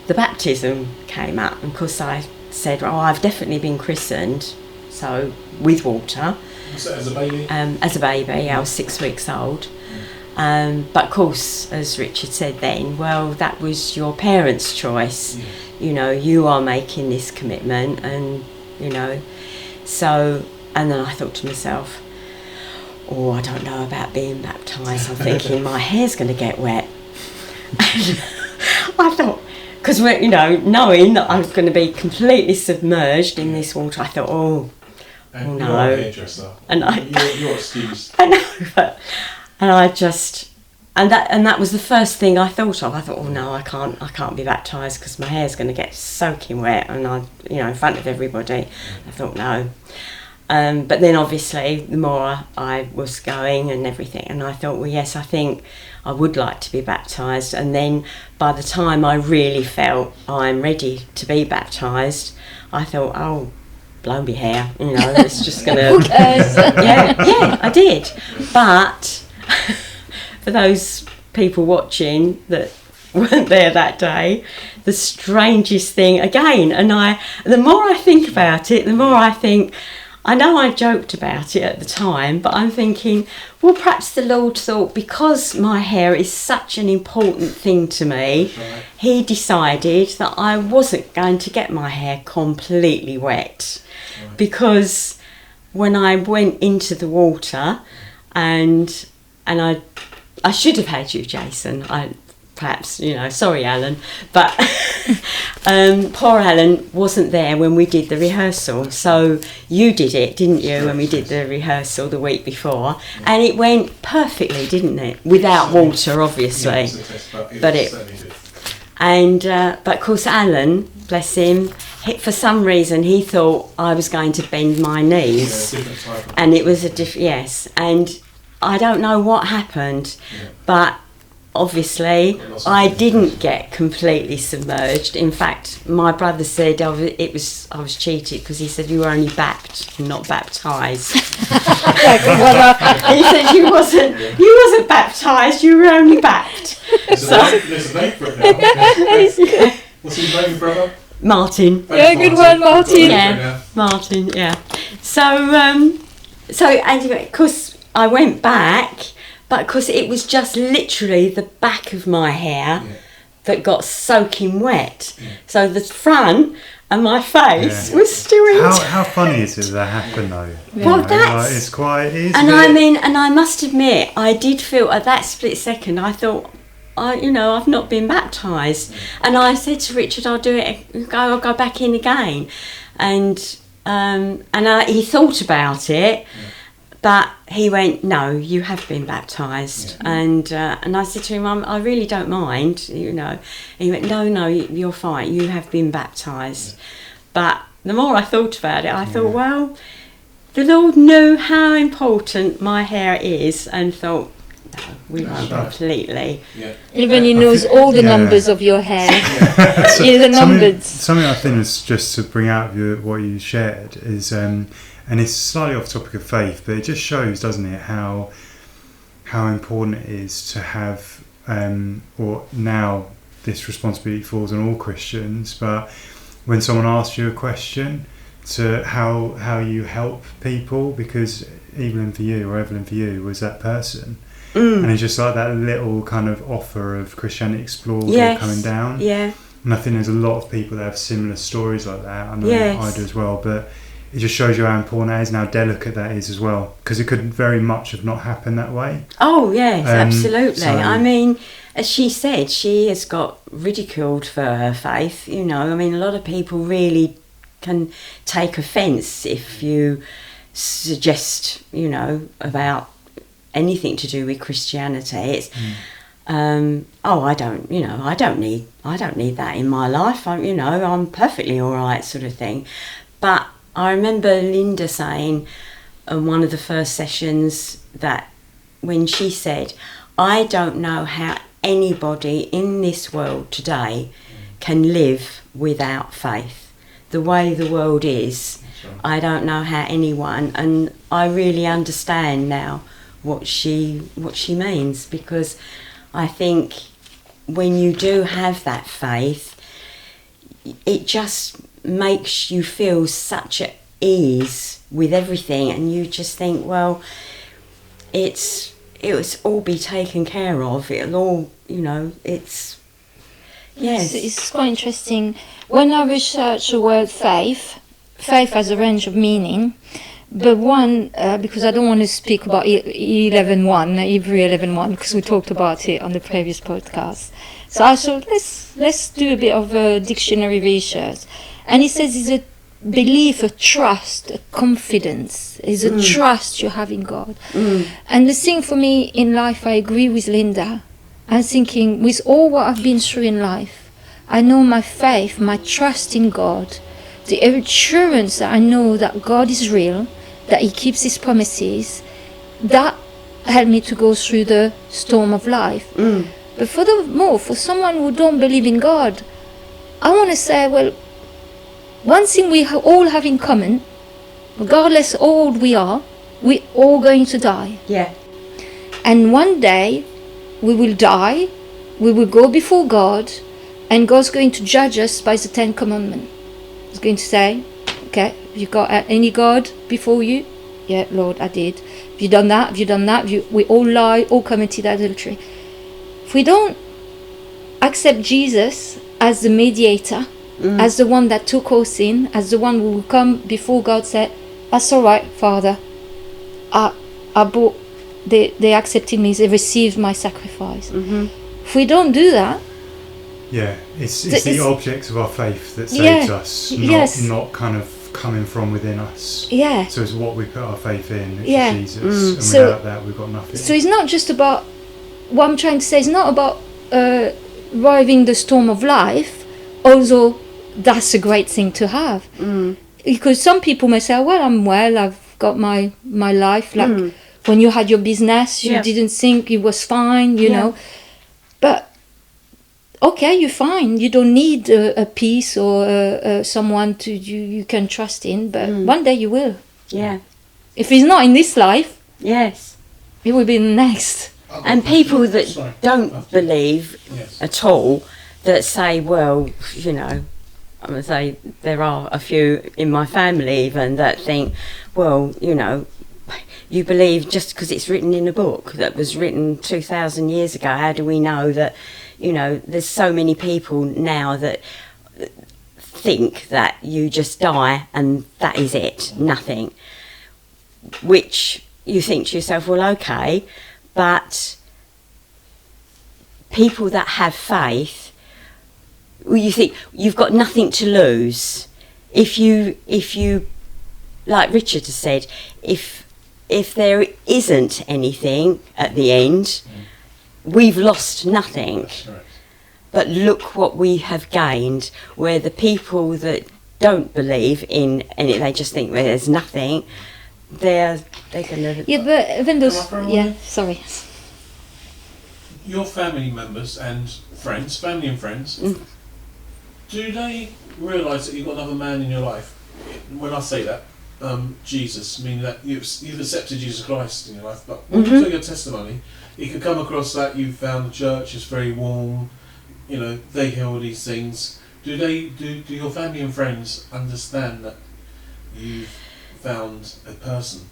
Speaker 2: the baptism came up, and of course I said, oh, I've definitely been christened, so with water.
Speaker 3: Was that as a baby?
Speaker 2: As a baby, I was 6 weeks old. But of course, as Richard said then, well, that was your parents' choice.
Speaker 3: Yeah.
Speaker 2: You know, you are making this commitment, and, you know, so, and then I thought to myself, oh, I don't know about being baptised. I'm thinking my hair's going to get wet. I thought, because we're, you know, knowing that I was going to be completely submerged in this water, I thought, oh
Speaker 3: And
Speaker 2: no.
Speaker 3: you're a hairdresser.
Speaker 2: And
Speaker 3: You're excused.
Speaker 2: I know, but, and I just, and that was the first thing I thought of. I thought, oh no, I can't be baptised because my hair's going to get soaking wet, and in front of everybody. I thought, no. But then obviously the more I was going and everything, and I thought, well, yes, I think I would like to be baptised. And then by the time I really felt I'm ready to be baptised, I thought, oh, blow me hair, it's just going to...
Speaker 4: Who cares?
Speaker 2: yeah, I did. But for those people watching that weren't there that day, the strangest thing again. And the more I think about it, the more I think, I know I joked about it at the time, but I'm thinking, well, perhaps the Lord thought, because my hair is such an important thing to me, he decided that I wasn't going to get my hair completely wet. Because when I went into the water, and I should have had you, Jason, perhaps, sorry, Alan, but poor Alan wasn't there when we did the rehearsal. So you did it, didn't you, when we did the rehearsal the week before? And it went perfectly, didn't it? Without water, obviously. But of course, Alan, bless him, for some reason he thought I was going to bend my knees. And it was yes. And I don't know what happened, but obviously I didn't get completely submerged. In fact, my brother said I was cheated, because he said you were only bapped, not baptised. He said you wasn't baptised, you were only bapped.
Speaker 3: There's a name for it now. What's his name, brother?
Speaker 2: Martin.
Speaker 4: Yeah, good one, Martin.
Speaker 2: Yeah, Martin. Yeah. So anyway, of course I went back. But because it was just literally the back of my hair that got soaking wet. So the front and my face was still in.
Speaker 1: How funny is it that happened though?
Speaker 2: Well, that's...
Speaker 1: it's quite...
Speaker 2: And I must admit, I did feel at that split second, I thought, I've not been baptised. And I said to Richard, I'll do it, I'll go back in again. And he thought about it. But he went, no, you have been baptised. And I said to him, I really don't mind, And he went, no, you're fine, you have been baptised. But the more I thought about it, I thought, well, the Lord knew how important my hair is, and thought, no, we won't completely.
Speaker 4: Even he knows all the numbers of your hair. The numbers.
Speaker 1: Something I think is just to bring out of what you shared is... and it's slightly off topic of faith, but it just shows, doesn't it, how important it is to have, or now this responsibility falls on all Christians, but when someone asks you a question, to how you help people, because Evelyn for you was that person. And it's just like that little kind of offer of Christianity Explored coming down.
Speaker 2: Yeah.
Speaker 1: And I think there's a lot of people that have similar stories like that. I know I do as well, but it just shows you how important that is and how delicate that is as well, because it could very much have not happened that way.
Speaker 2: Oh yes, absolutely.
Speaker 1: So,
Speaker 2: I mean, as she said, she has got ridiculed for her faith. A lot of people really can take offence if you suggest, about anything to do with Christianity. It's I don't need that in my life. I'm perfectly all right, sort of thing. But I remember Linda saying on one of the first sessions that when she said, I don't know how anybody in this world today can live without faith. The way the world is, I don't know how anyone, and I really understand now what she means, because I think when you do have that faith, it just makes you feel such at ease with everything, and you just think, well, it will all be taken care of. It'll all, it's yes.
Speaker 4: It's quite interesting. When I research the word faith has a range of meaning, but one, because I don't want to speak about 11.1, Hebrew 11.1, because we talked about it on the previous podcast. So I thought, let's do a bit of dictionary research. And it says it's a belief, a trust, a confidence. It's a trust you have in God. And the thing for me in life, I agree with Linda. I'm thinking, with all what I've been through in life, I know my faith, my trust in God, the assurance that I know that God is real, that He keeps His promises, that helped me to go through the storm of life. But furthermore, for someone who don't believe in God, I want to say, well, one thing we all have in common, regardless how old we are, we're all going to die.
Speaker 2: Yeah.
Speaker 4: And one day, we will die, we will go before God, and God's going to judge us by the 10 Commandments. He's going to say, okay, have you got any God before you? Yeah, Lord, I did. Have you done that? Have you done that? We all lied, all committed adultery. If we don't accept Jesus as the mediator, as the one that took our sin, as the one who will come before God, said, that's all right, Father. They accepted me, they received my sacrifice. If we don't do that,
Speaker 1: it's the objects of our faith that saves us, not kind of coming from within us. So it's what we put our faith in, which is Jesus, and without that we've got nothing.
Speaker 4: So it's not just about, what I'm trying to say is not about driving the storm of life, although that's a great thing to have. Because some people may say, well, I've got my life, like when you had your business, you didn't think it was fine, you know. But okay, you're fine. You don't need a peace or someone to you can trust in. But one day you will.
Speaker 2: Yeah.
Speaker 4: If it's not in this life,
Speaker 2: yes,
Speaker 4: it will be in the next.
Speaker 2: And people that don't believe at all, that say, well, you know, I'm going to say there are a few in my family even that think, well, you know, you believe just because it's written in a book that was written 2,000 years ago. How do we know that, you know, there's so many people now that think that you just die and that is it, nothing. Which you think to yourself, well, okay, but people that have faith, you think you've got nothing to lose. If you, like Richard has said, if there isn't anything at the end, we've lost nothing.
Speaker 3: That's correct.
Speaker 2: But look what we have gained, where the people that don't believe in any, they just think, well, there's nothing, they're going to...
Speaker 4: Yeah, but even those...
Speaker 3: Come up,
Speaker 4: Yeah, sorry.
Speaker 3: Your family members and friends, family and friends, do they realise that you've got another man in your life? When I say that, Jesus, meaning that you've accepted Jesus Christ in your life, but when you tell your testimony, it could come across that you found the church is very warm, you know, they hear all these things. Do your family and friends understand that you've found a person?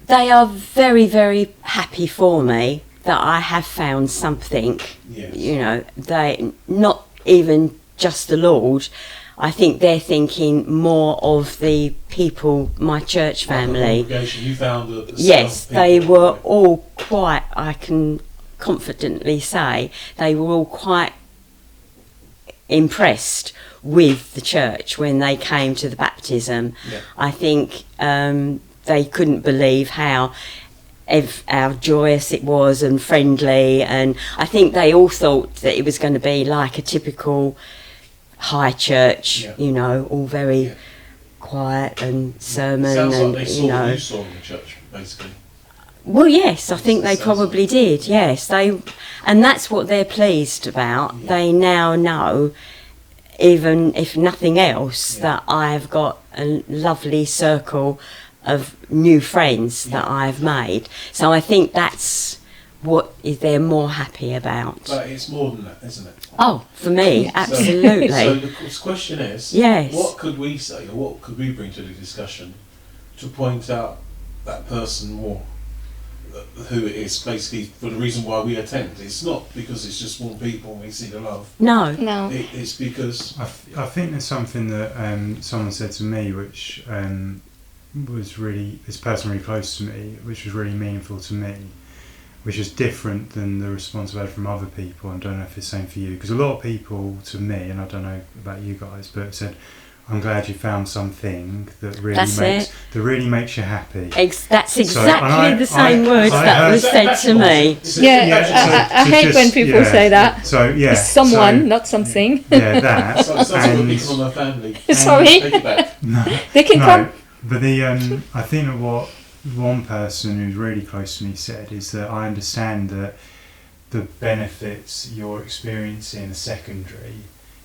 Speaker 2: They are very, very happy for me that I have found something.
Speaker 3: Yes.
Speaker 2: You know, they not even just the Lord. I think they're thinking more of the people, my church family.
Speaker 3: The congregation, you found the
Speaker 2: yes,
Speaker 3: people,
Speaker 2: they were
Speaker 3: right?
Speaker 2: all quite, I can confidently say, they were all quite impressed with the church when they came to the baptism.
Speaker 3: Yeah.
Speaker 2: I think they couldn't believe how joyous it was and friendly, and I think they all thought that it was going to be like a typical high church, you know, all very quiet and sermon.
Speaker 3: Sounds
Speaker 2: and
Speaker 3: like they saw what you saw in the church, basically.
Speaker 2: Well, yes, I think they probably did. Yes, and that's what they're pleased about.
Speaker 3: Yeah.
Speaker 2: They now know, even if nothing else, that I've got a lovely circle of new friends that I've made. So I think that's what they're more happy about.
Speaker 3: But it's more than that, isn't it?
Speaker 2: Oh, for me, absolutely.
Speaker 3: So the question is, what could we say, or what could we bring to the discussion to point out that person more, who it is, basically, for the reason why we attend? It's not because it's just one people and we see the love.
Speaker 2: No.
Speaker 3: It's because...
Speaker 1: I think there's something that someone said to me, which was really, this person really close to me, which was really meaningful to me, which is different than the response I've had from other people. I don't know if it's the same for you, because a lot of people to me, and I don't know about you guys, but said, I'm glad you found something that really makes you happy.
Speaker 2: That's exactly the same words that was said to me.
Speaker 4: I hate when people say that.
Speaker 1: So
Speaker 4: it's someone, not something.
Speaker 1: Yeah, that.
Speaker 3: So and people on their family.
Speaker 4: Sorry.
Speaker 3: Take it back.
Speaker 4: They can come.
Speaker 1: But I think that what one person who's really close to me said is that I understand that the benefits you're experiencing are secondary.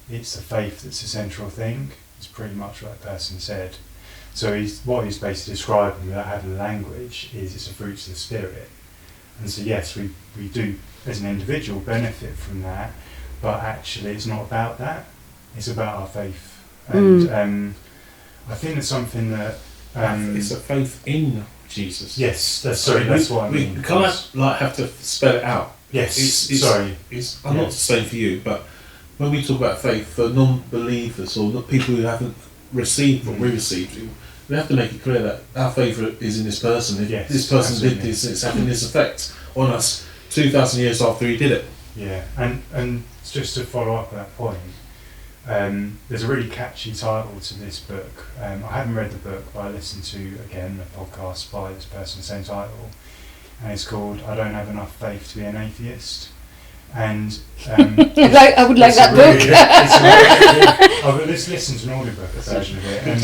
Speaker 1: It's the faith that's the central thing. It's pretty much what that person said. So what he's basically describing without having language is it's the fruits of the Spirit. And so yes, we do as an individual benefit from that, but actually it's not about that. It's about our faith. And I think it's something that
Speaker 3: it's a faith in Jesus.
Speaker 1: Yes, that's what I mean.
Speaker 3: We kind of have to spell it out.
Speaker 1: Yes,
Speaker 3: I'm not saying for you, but when we talk about faith for non-believers or not people who haven't received what we received, we have to make it clear that our faith is in this person. If this person did this, it's having this effect on us 2,000 years after he did it.
Speaker 1: Yeah, and just to follow up that point, there's a really catchy title to this book. I haven't read the book, but I listened to, again, a podcast by this person, same title, and it's called "I Don't Have Enough Faith to Be an Atheist." And
Speaker 4: I would like that book.
Speaker 1: I've listened to an audiobook version of it, and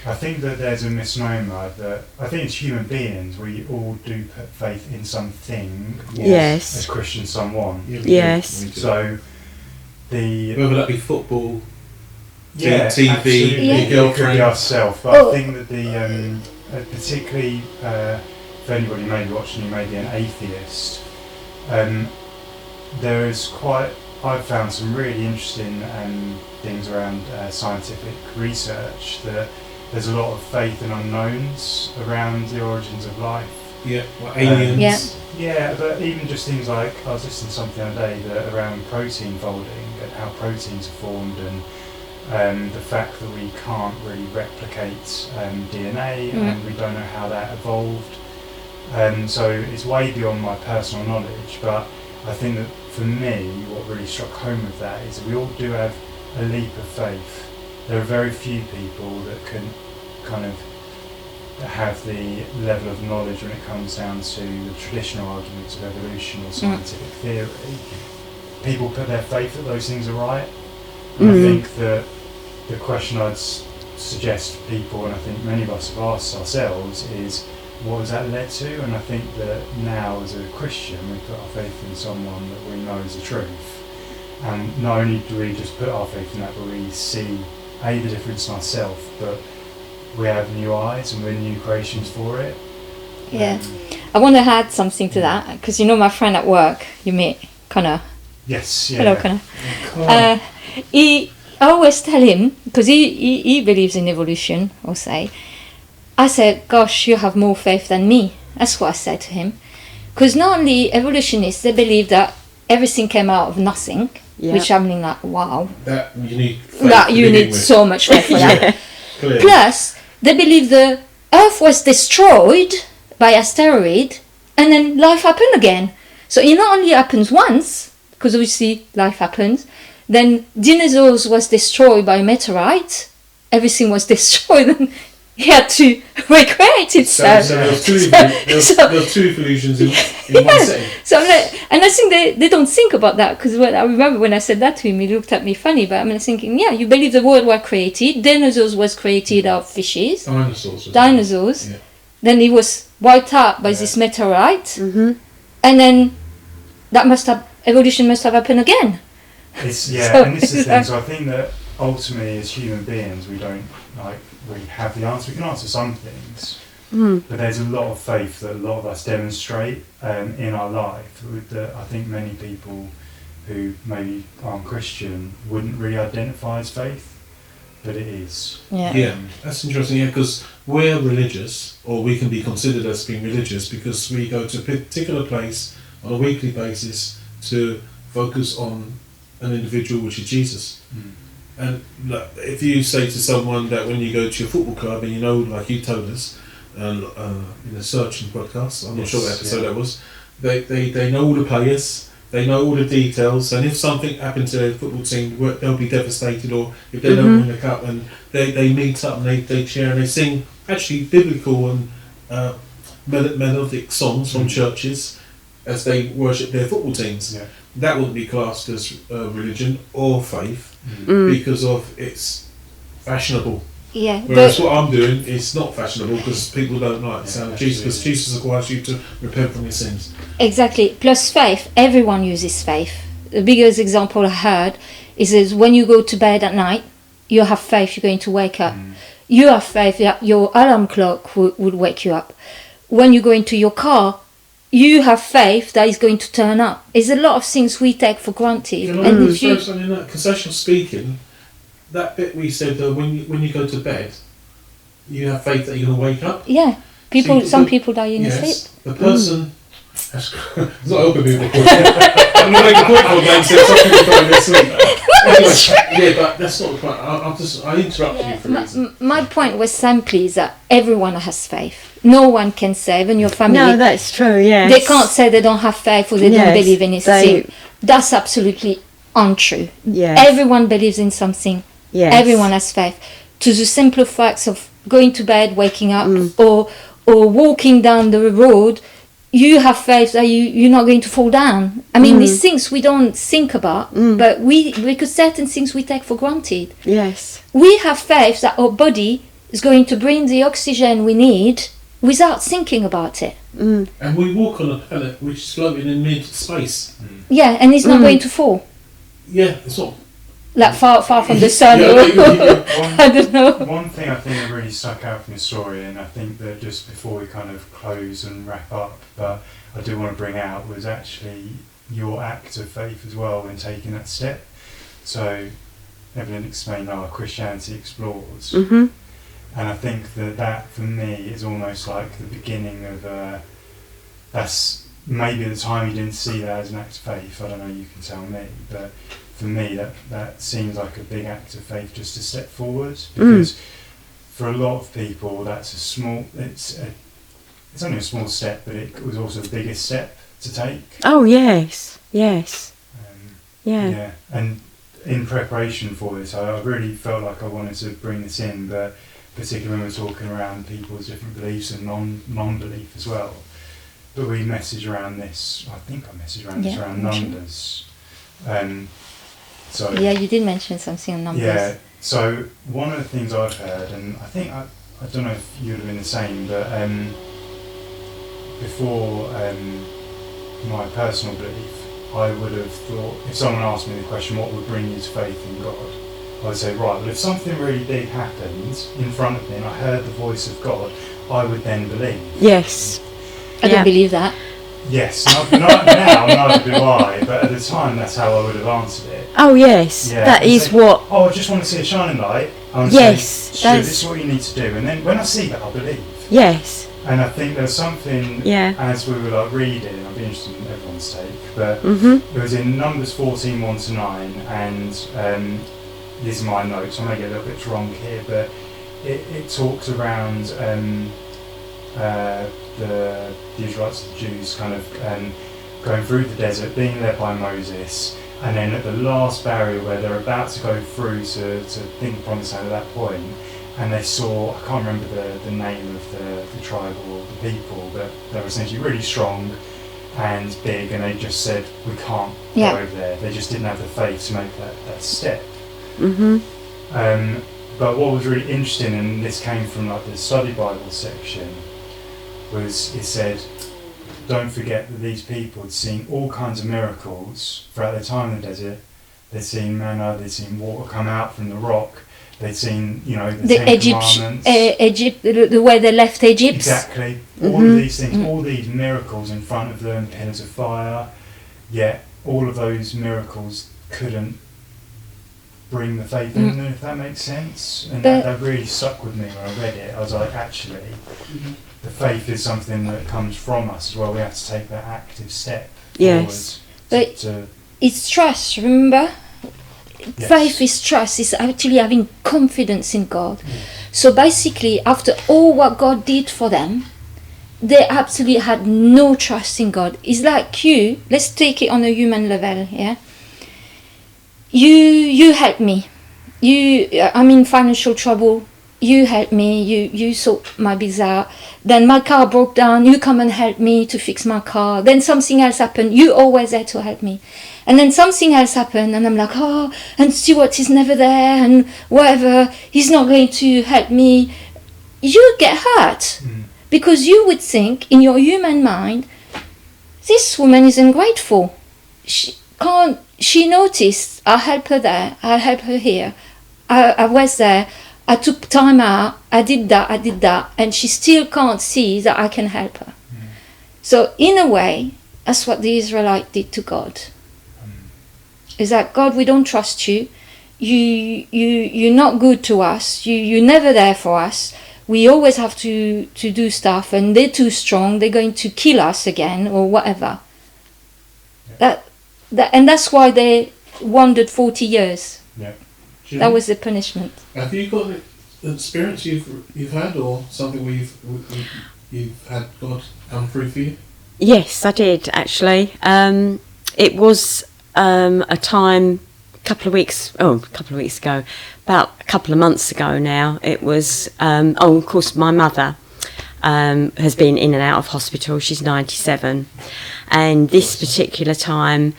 Speaker 1: I think that there's a misnomer that I think as human beings we all do put faith in something.
Speaker 2: Yes.
Speaker 1: As Christians, someone.
Speaker 2: Yes.
Speaker 1: So
Speaker 3: whether that be football,
Speaker 1: TV,
Speaker 3: your girlfriend,
Speaker 1: ourselves. But I think that the particularly for anybody maybe watching who may be an atheist, I've found some really interesting things around scientific research that there's a lot of faith and unknowns around the origins of life.
Speaker 3: Yeah, like aliens.
Speaker 1: Yeah, but even just things like, I was listening to something the other day that around protein folding and how proteins are formed, and the fact that we can't really replicate DNA and we don't know how that evolved. So it's way beyond my personal knowledge, but I think that for me, what really struck home with that is that we all do have a leap of faith. There are very few people that can kind of have the level of knowledge when it comes down to the traditional arguments of evolution or scientific theory. People put their faith that those things are right. And I think that the question I'd suggest to people, and I think many of us have asked ourselves, is what has that led to? And I think that now as a Christian we put our faith in someone that we know is the truth. And not only do we just put our faith in that, but we see the difference in ourselves, but we have new eyes and we're new creations for it.
Speaker 4: Yeah. I want to add something to that, because my friend at work, you meet Connor.
Speaker 1: Yes, yeah.
Speaker 4: Hello, Connor. I always tell him, because he believes in evolution, I'll say, I said, gosh, you have more faith than me. That's what I said to him. Because not only evolutionists, they believe that everything came out of nothing, which I'm like, wow.
Speaker 3: That you need faith
Speaker 4: that you need so much faith for that. Plus, they believe the Earth was destroyed by asteroid and then life happened again. So it not only happens once, because obviously life happens, then dinosaurs was destroyed by meteorite, everything was destroyed and it had to recreate itself.
Speaker 3: So there were two evolutions in one setting.
Speaker 4: So I'm like, and I think they don't think about that, because I remember when I said that to him, he looked at me funny, but I'm thinking, yeah, you believe the world was created, dinosaurs was created out of fishes. Dinosaurs. Yeah. Then it was wiped out by this meteorite, and then evolution must have happened again.
Speaker 1: And this is the thing, so I think that ultimately as human beings we don't really have the answer. We can answer some things, but there's a lot of faith that a lot of us demonstrate in our life that I think many people who maybe aren't Christian wouldn't really identify as faith, but it is.
Speaker 3: Yeah, that's interesting, because we're religious, or we can be considered as being religious because we go to a particular place on a weekly basis to focus on an individual, which is Jesus. And if you say to someone that when you go to your football club and like you told us in a searching podcast, I'm not sure what episode that was, they know all the players, they know all the details, and if something happened to their football team, they'll be devastated, or if they don't win the cup, and they meet up and they cheer and they sing actually biblical and melodic songs from churches as they worship their football teams. That wouldn't be classed as religion or faith because of it's fashionable.
Speaker 4: Yeah.
Speaker 3: Whereas what I'm doing is not fashionable because people don't like the sound of Jesus, because Jesus requires you to repent from your sins.
Speaker 4: Exactly. Plus faith. Everyone uses faith. The biggest example I heard is when you go to bed at night, you have faith you're going to wake up. You have faith that your alarm clock would wake you up. When you go into your car, you have faith that is going to turn up. There's a lot of things we take for granted.
Speaker 3: Can I
Speaker 4: And
Speaker 3: just
Speaker 4: if you,
Speaker 3: throw something in that? Concessional speaking, that bit we said when you go to bed, you have faith that you're going to wake up.
Speaker 4: yeah, some people die in their sleep.
Speaker 3: Yes, the person. It's not helping me with the point. I'm going to make a point for them saying some people die in their sleep. Anyway, yeah, but that's not the point. I interrupted you for a reason.
Speaker 4: My point was simply that everyone has faith. No one can say, even your family.
Speaker 2: No, that's true. Yes.
Speaker 4: They can't say they don't have faith or they don't
Speaker 2: Yes,
Speaker 4: believe in anything. That's absolutely untrue.
Speaker 2: Yes.
Speaker 4: Everyone believes in something.
Speaker 2: Yes.
Speaker 4: Everyone has faith. To the simple facts of going to bed, waking up, or walking down the road, you have faith that you're not going to fall down. I mean, these things we don't think about, but because certain things we take for granted.
Speaker 2: Yes.
Speaker 4: We have faith that our body is going to bring the oxygen we need without thinking about it.
Speaker 3: And we walk on a planet which is floating in mid-space.
Speaker 4: Yeah, and it's not going to fall.
Speaker 3: Yeah, it's not.
Speaker 4: Like far from the sun. I don't know.
Speaker 1: One thing I think that really stuck out from your story, and I think that just before we kind of close and wrap up, but I do want to bring out, was actually your act of faith as well in taking that step. So Evelyn explained our Christianity Explored.
Speaker 2: Mm-hmm.
Speaker 1: And I think that for me is almost like the beginning of that's maybe at the time you didn't see that as an act of faith. I don't know, you can tell me, but for me that seems like a big act of faith just to step forward, because for a lot of people that's it's only a small step, but it was also the biggest step to take.
Speaker 2: Oh yes, yes. Yeah.
Speaker 1: And in preparation for this, I really felt like I wanted to bring this in, but particularly when we're talking around people's different beliefs and non-belief as well. But we message around this, I think I messaged around this around numbers. So
Speaker 4: yeah, you did mention something on numbers.
Speaker 1: Yeah, so one of the things I've heard, and I think, I don't know if you would have been the same, but before my personal belief, I would have thought, if someone asked me the question, what would bring you to faith in God? I would say, right, well, if something really big happened in front of me and I heard the voice of God, I would then believe.
Speaker 2: Yes.
Speaker 4: I don't believe that.
Speaker 1: Yes, not now, neither do I, but at the time that's how I would have answered it.
Speaker 2: Oh yes,
Speaker 1: Yeah,
Speaker 2: that is
Speaker 1: say,
Speaker 2: what...
Speaker 1: Oh, I just want to see a shining light. I
Speaker 2: Yes,
Speaker 1: say, sure, this is what you need to do. And then when I see that, I believe.
Speaker 2: Yes.
Speaker 1: And I think there's something,
Speaker 2: Yeah.
Speaker 1: as we were like reading, I'd be interested in everyone's take, but
Speaker 2: Mm-hmm.
Speaker 1: it was in Numbers 14, 1-9, and these are my notes, I may get a little bit wrong here, but it talks around the Israelites, the Jews, kind of going through the desert, being led by Moses, and then at the last barrier where they're about to go through to think the promised land at that point, and they saw, I can't remember the name of the tribe or the people, but they were essentially really strong and big, and they just said, we can't go over there. They just didn't have the faith to make that step.
Speaker 2: Mm-hmm.
Speaker 1: But what was really interesting, and this came from like the study Bible section, was it said, don't forget that these people had seen all kinds of miracles throughout their time in the desert. They'd seen manna, they'd seen water come out from the rock, they'd seen, the Ten Commandments.
Speaker 4: Egypt, the way they left Egypt.
Speaker 1: Exactly. All of these things, all these miracles in front of them, pillars of fire, yet all of those miracles couldn't bring the faith in them, if that makes sense. And that really stuck with me when I read it. I was like, actually, the faith is something that comes from us as well. We have to take that active step
Speaker 2: Yes.
Speaker 1: forward.
Speaker 4: It's trust, remember?
Speaker 1: Yes.
Speaker 4: Faith is trust, it's actually having confidence in God. So basically, after all what God did for them, they absolutely had no trust in God. It's like you, let's take it on a human level, yeah? You help me. I'm in financial trouble. You help me. You sort my bills out. Then my car broke down. You come and help me to fix my car. Then something else happened. You always there to help me. And then something else happened, and I'm like, and Stuart is never there, and whatever. He's not going to help me. You get hurt because you would think in your human mind, this woman is ungrateful. She noticed, I'll help her there, I'll help her here. I was there, I took time out, I did that, and she still can't see that I can help her. So in a way, that's what the Israelites did to God. Is that, God, we don't trust you. You're not good to us. You're never there for us. We always have to do stuff, and they're too strong. They're going to kill us again or whatever. And that's why they wandered 40 years.
Speaker 3: Yeah.
Speaker 4: That was the punishment.
Speaker 3: Have you got an experience you've had, or something where you've had God come through for you?
Speaker 2: Yes, I did actually. It was a time a couple of weeks ago, about a couple of months ago now. It was of course my mother has been in and out of hospital. She's 97, and this particular time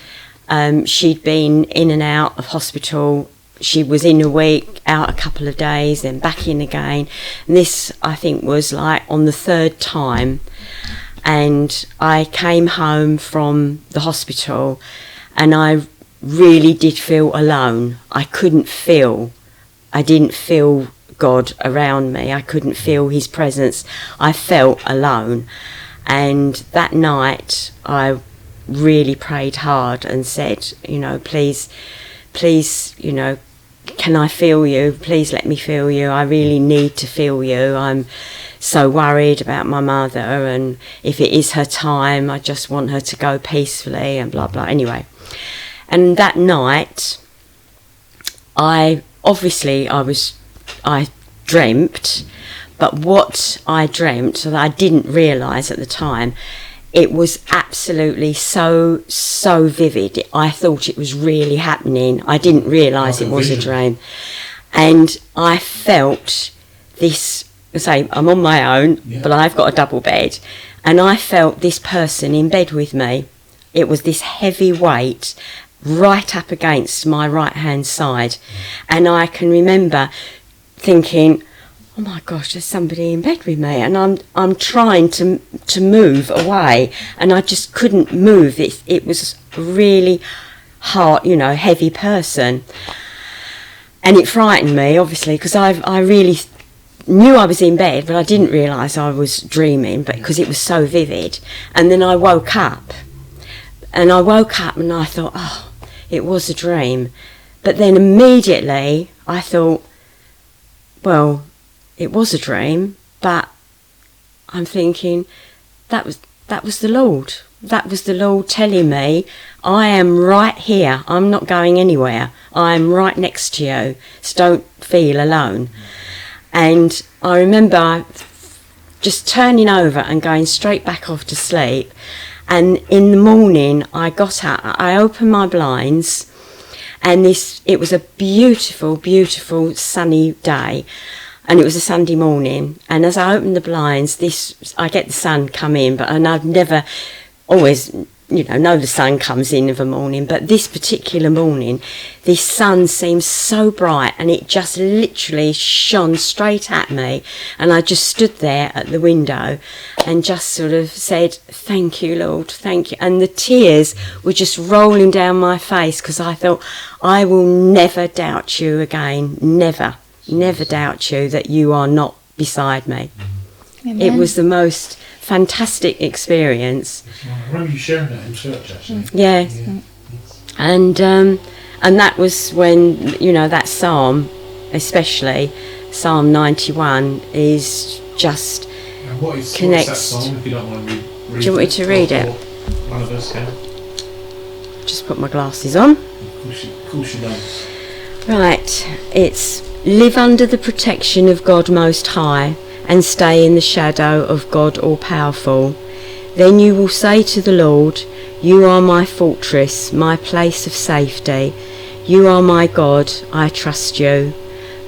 Speaker 2: she'd been in and out of hospital. She was in a week, out a couple of days, then back in again. And this, I think, was like on the third time. And I came home from the hospital, and I really did feel alone. I didn't feel God around me. I couldn't feel his presence. I felt alone. And that night I really prayed hard and said, please, can I feel you? Please let me feel you. I really need to feel you. I'm so worried about my mother, and if it is her time, I just want her to go peacefully and blah, blah. Anyway, and that night, I dreamt, but what I dreamt, that I didn't realise at the time, it was absolutely so vivid. I thought it was really happening. I didn't realise it was a dream. And I felt this, I'm on my own, but I've got a double bed. And I felt this person in bed with me. It was this heavy weight right up against my right-hand side. And I can remember thinking, oh my gosh, there's somebody in bed with me, and I'm trying to move away, and I just couldn't move. It was a really hard, heavy person, and it frightened me, obviously, because I really knew I was in bed, but I didn't realise I was dreaming, but because it was so vivid. And then I woke up, and I thought, oh, it was a dream. But then immediately I thought, well, it was a dream, but I'm thinking that was the Lord. That was the Lord telling me, I am right here. I'm not going anywhere. I'm right next to you. So don't feel alone. And I remember just turning over and going straight back off to sleep. And in the morning, I got up, I opened my blinds, and it was a beautiful, beautiful sunny day. And it was a Sunday morning, and as I opened the blinds, I get the sun come in, and I've never always, know the sun comes in of a morning, but this particular morning, the sun seemed so bright, and it just literally shone straight at me, and I just stood there at the window and just sort of said, thank you, Lord, thank you. And the tears were just rolling down my face, because I thought, I will never doubt you again, never doubt you, that you are not beside me.
Speaker 4: Amen.
Speaker 2: It was the most fantastic experience.
Speaker 3: I remember you sharing that in church, actually.
Speaker 2: Yeah. And that was when, that psalm, especially Psalm 91, is just
Speaker 3: And what is
Speaker 2: connects.
Speaker 3: that psalm, if you don't mind reading?
Speaker 2: Do you want me to read it?
Speaker 3: One of us can.
Speaker 2: Just put my glasses on.
Speaker 3: Of course you knows.
Speaker 2: Right, it's live under the protection of God Most High, and stay in the shadow of God All-Powerful. Then you will say to the Lord, you are my fortress, my place of safety. You are my God, I trust you.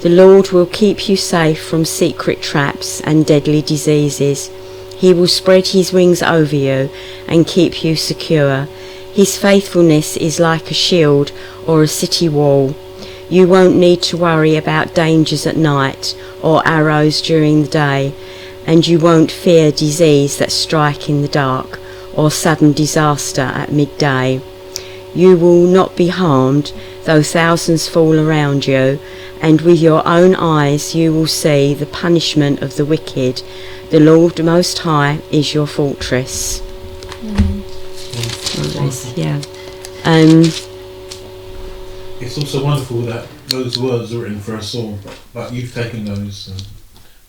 Speaker 2: The Lord will keep you safe from secret traps and deadly diseases. He will spread his wings over you and keep you secure. His faithfulness is like a shield or a city wall. You won't need to worry about dangers at night or arrows during the day, and you won't fear disease that strike in the dark or sudden disaster at midday. You will not be harmed, though thousands fall around you, and with your own eyes you will see the punishment of the wicked. The Lord Most High is your fortress. Yeah.
Speaker 3: It's also wonderful that those words are written for us all. Like you've taken those and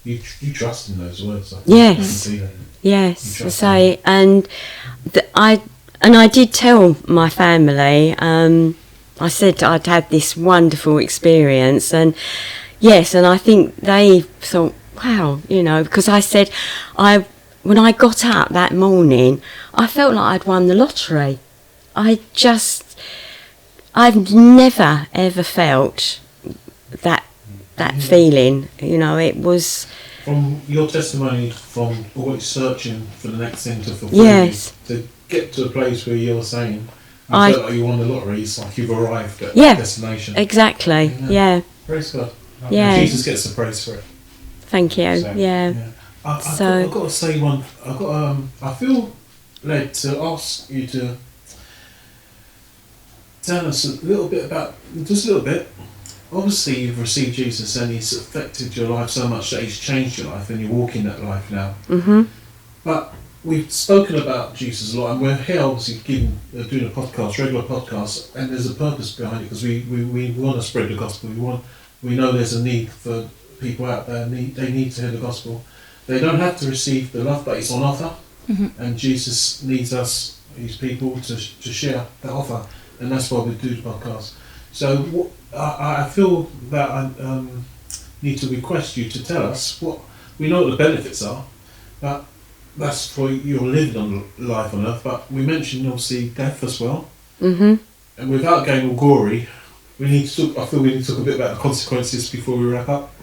Speaker 3: you trust in those words. I think.
Speaker 2: Yes.
Speaker 3: I can see that.
Speaker 2: Yes,
Speaker 3: You
Speaker 2: I
Speaker 3: trust
Speaker 2: say, and I did tell my family. I said I'd had this wonderful experience, and yes, and I think they thought, wow, you know, because I said when I got up that morning, I felt like I'd won the lottery. I've never ever felt that feeling. You know, it was.
Speaker 3: From your testimony, from always searching for the next thing to fulfill
Speaker 2: Yes.
Speaker 3: you, to get to a place where you're saying you felt like you won the lottery, it's like you've arrived at
Speaker 2: Yeah,
Speaker 3: the destination.
Speaker 2: Exactly. Yeah.
Speaker 3: Praise God.
Speaker 2: Yeah.
Speaker 3: And Jesus gets the praise for it.
Speaker 2: Thank you.
Speaker 3: So,
Speaker 2: Yeah.
Speaker 3: I've
Speaker 2: So-
Speaker 3: got to say one. I feel led to ask you to tell us a little bit about, just a little bit. Obviously, you've received Jesus and He's affected your life so much that He's changed your life, and you're walking that life now.
Speaker 2: Mhm.
Speaker 3: But we've spoken about Jesus a lot, and we're here obviously doing a podcast, regular podcast, and there's a purpose behind it because we want to spread the gospel. We know there's a need for people out there. They need to hear the gospel. They don't have to receive the love, but it's on offer, and Jesus needs us, His people, to share that offer, and that's why we do the podcast. So I feel that I need to request you to tell us what we know what the benefits are, but that's for your living on life on earth. But we mentioned obviously death as well,
Speaker 2: Mhm.
Speaker 3: and without getting all gory, I feel we need to talk a bit about the consequences before we wrap up.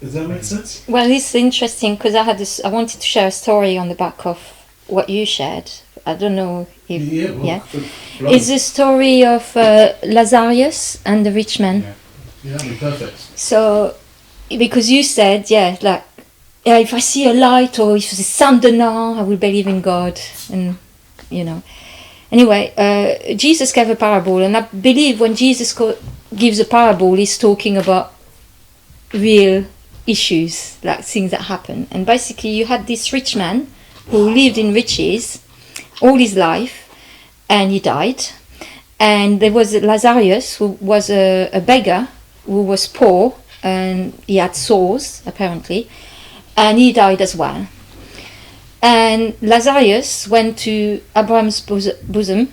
Speaker 3: Does that make sense?
Speaker 4: Well, it's interesting because I wanted to share a story on the back of what you shared. I don't know if It's the story of Lazarus and the rich man.
Speaker 3: Yeah, that'd be perfect.
Speaker 4: So, because you said, if I see a light or if there's thunder now, I will believe in God, and you know. Anyway, Jesus gave a parable, and I believe when Jesus gives a parable, he's talking about real issues, like things that happen. And basically, you had this rich man who lived in riches all his life, and he died. And there was Lazarus, who was a beggar, who was poor, and he had sores, apparently, and he died as well. And Lazarus went to Abraham's bosom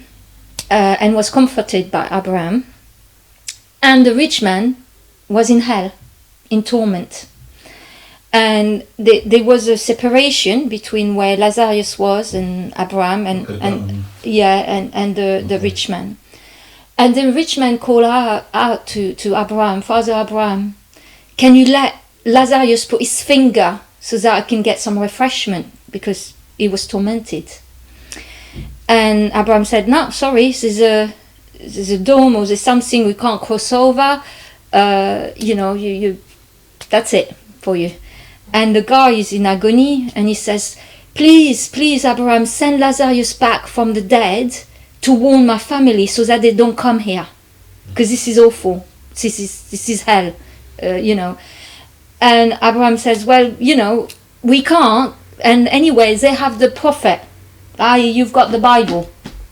Speaker 4: and was comforted by Abraham. And the rich man was in hell, in torment. And there was a separation between where Lazarus was and Abraham and the rich man. And the rich man called out to Abraham, Father Abraham, can you let Lazarus put his finger so that I can get some refreshment, because he was tormented. And Abraham said, no, sorry, there's a dome or there's something we can't cross over. You that's it for you. And the guy is in agony, and he says, please, Abraham, send Lazarus back from the dead to warn my family so that they don't come here, because this is awful. This is hell, And Abraham says, well, we can't. And anyway, they have the prophet. You've got the Bible,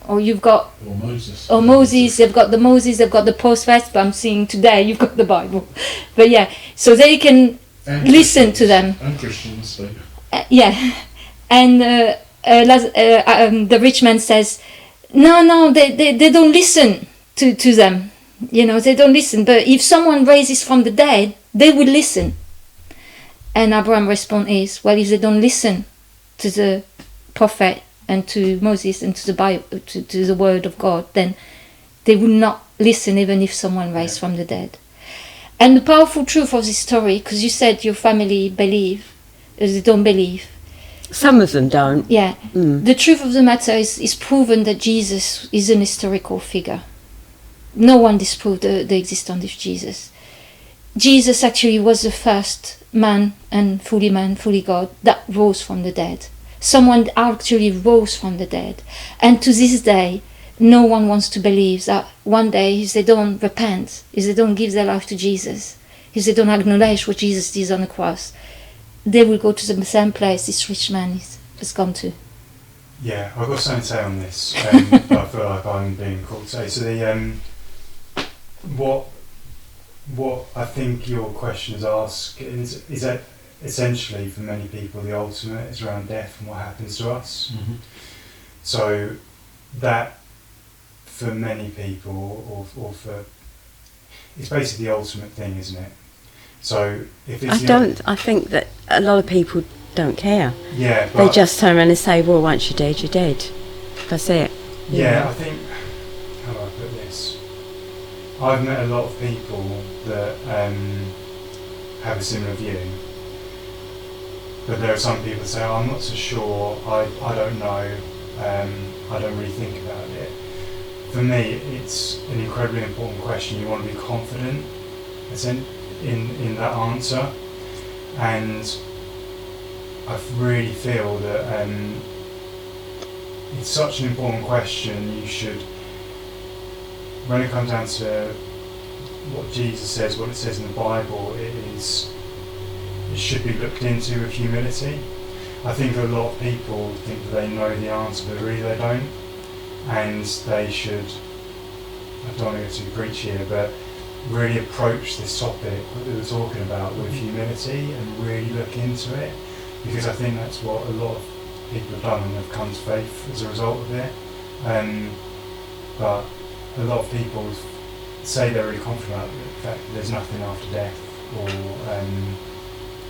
Speaker 4: or you've got Moses. They've got the prophets. But I'm seeing today you've got the Bible. But yeah, so they can listen to them.
Speaker 3: And Christians, too.
Speaker 4: And the rich man says, no, they don't listen to them. They don't listen. But if someone raises from the dead, they will listen. And Abraham's response is, well, if they don't listen to the prophet and to Moses and to the Bible, to the word of God, then they will not listen even if someone raised from the dead. And the powerful truth of this story, because you said your family believe, they don't believe.
Speaker 2: Some of them don't.
Speaker 4: Yeah. The truth of the matter is proven that Jesus is an historical figure. No one disproved the existence of Jesus. Jesus actually was the first man, fully God, that rose from the dead. Someone actually rose from the dead. And to this day, no one wants to believe that one day, if they don't repent, if they don't give their life to Jesus, if they don't acknowledge what Jesus did on the cross, they will go to the same place this rich man has gone to.
Speaker 1: Yeah, I've got something to say on this, but I feel like I'm being called to say. So the what I think your question is asking is that essentially for many people the ultimate is around death and what happens to us.
Speaker 3: Mm-hmm.
Speaker 1: So that for many people, or for it's basically the ultimate thing, isn't it? So if it's
Speaker 2: I think that a lot of people don't care.
Speaker 1: Yeah,
Speaker 2: they just turn around and say, well, once you're dead, you're dead. That's it.
Speaker 1: Yeah, I think, how do I put this? I've met a lot of people that have a similar view, but there are some people that say, oh, I'm not so sure, I don't know, I don't really think about it. For me, it's an incredibly important question. You want to be confident in that answer, and I really feel that it's such an important question. You should, when it comes down to what Jesus says, what it says in the Bible, it should be looked into with humility. I think a lot of people think that they know the answer, but really they don't, and they should, I don't want to get too preachy here, but really approach this topic that we were talking about with humility and really look into it, because I think that's what a lot of people have done and have come to faith as a result of it. But a lot of people say they're really confident about the fact that there's nothing after death, or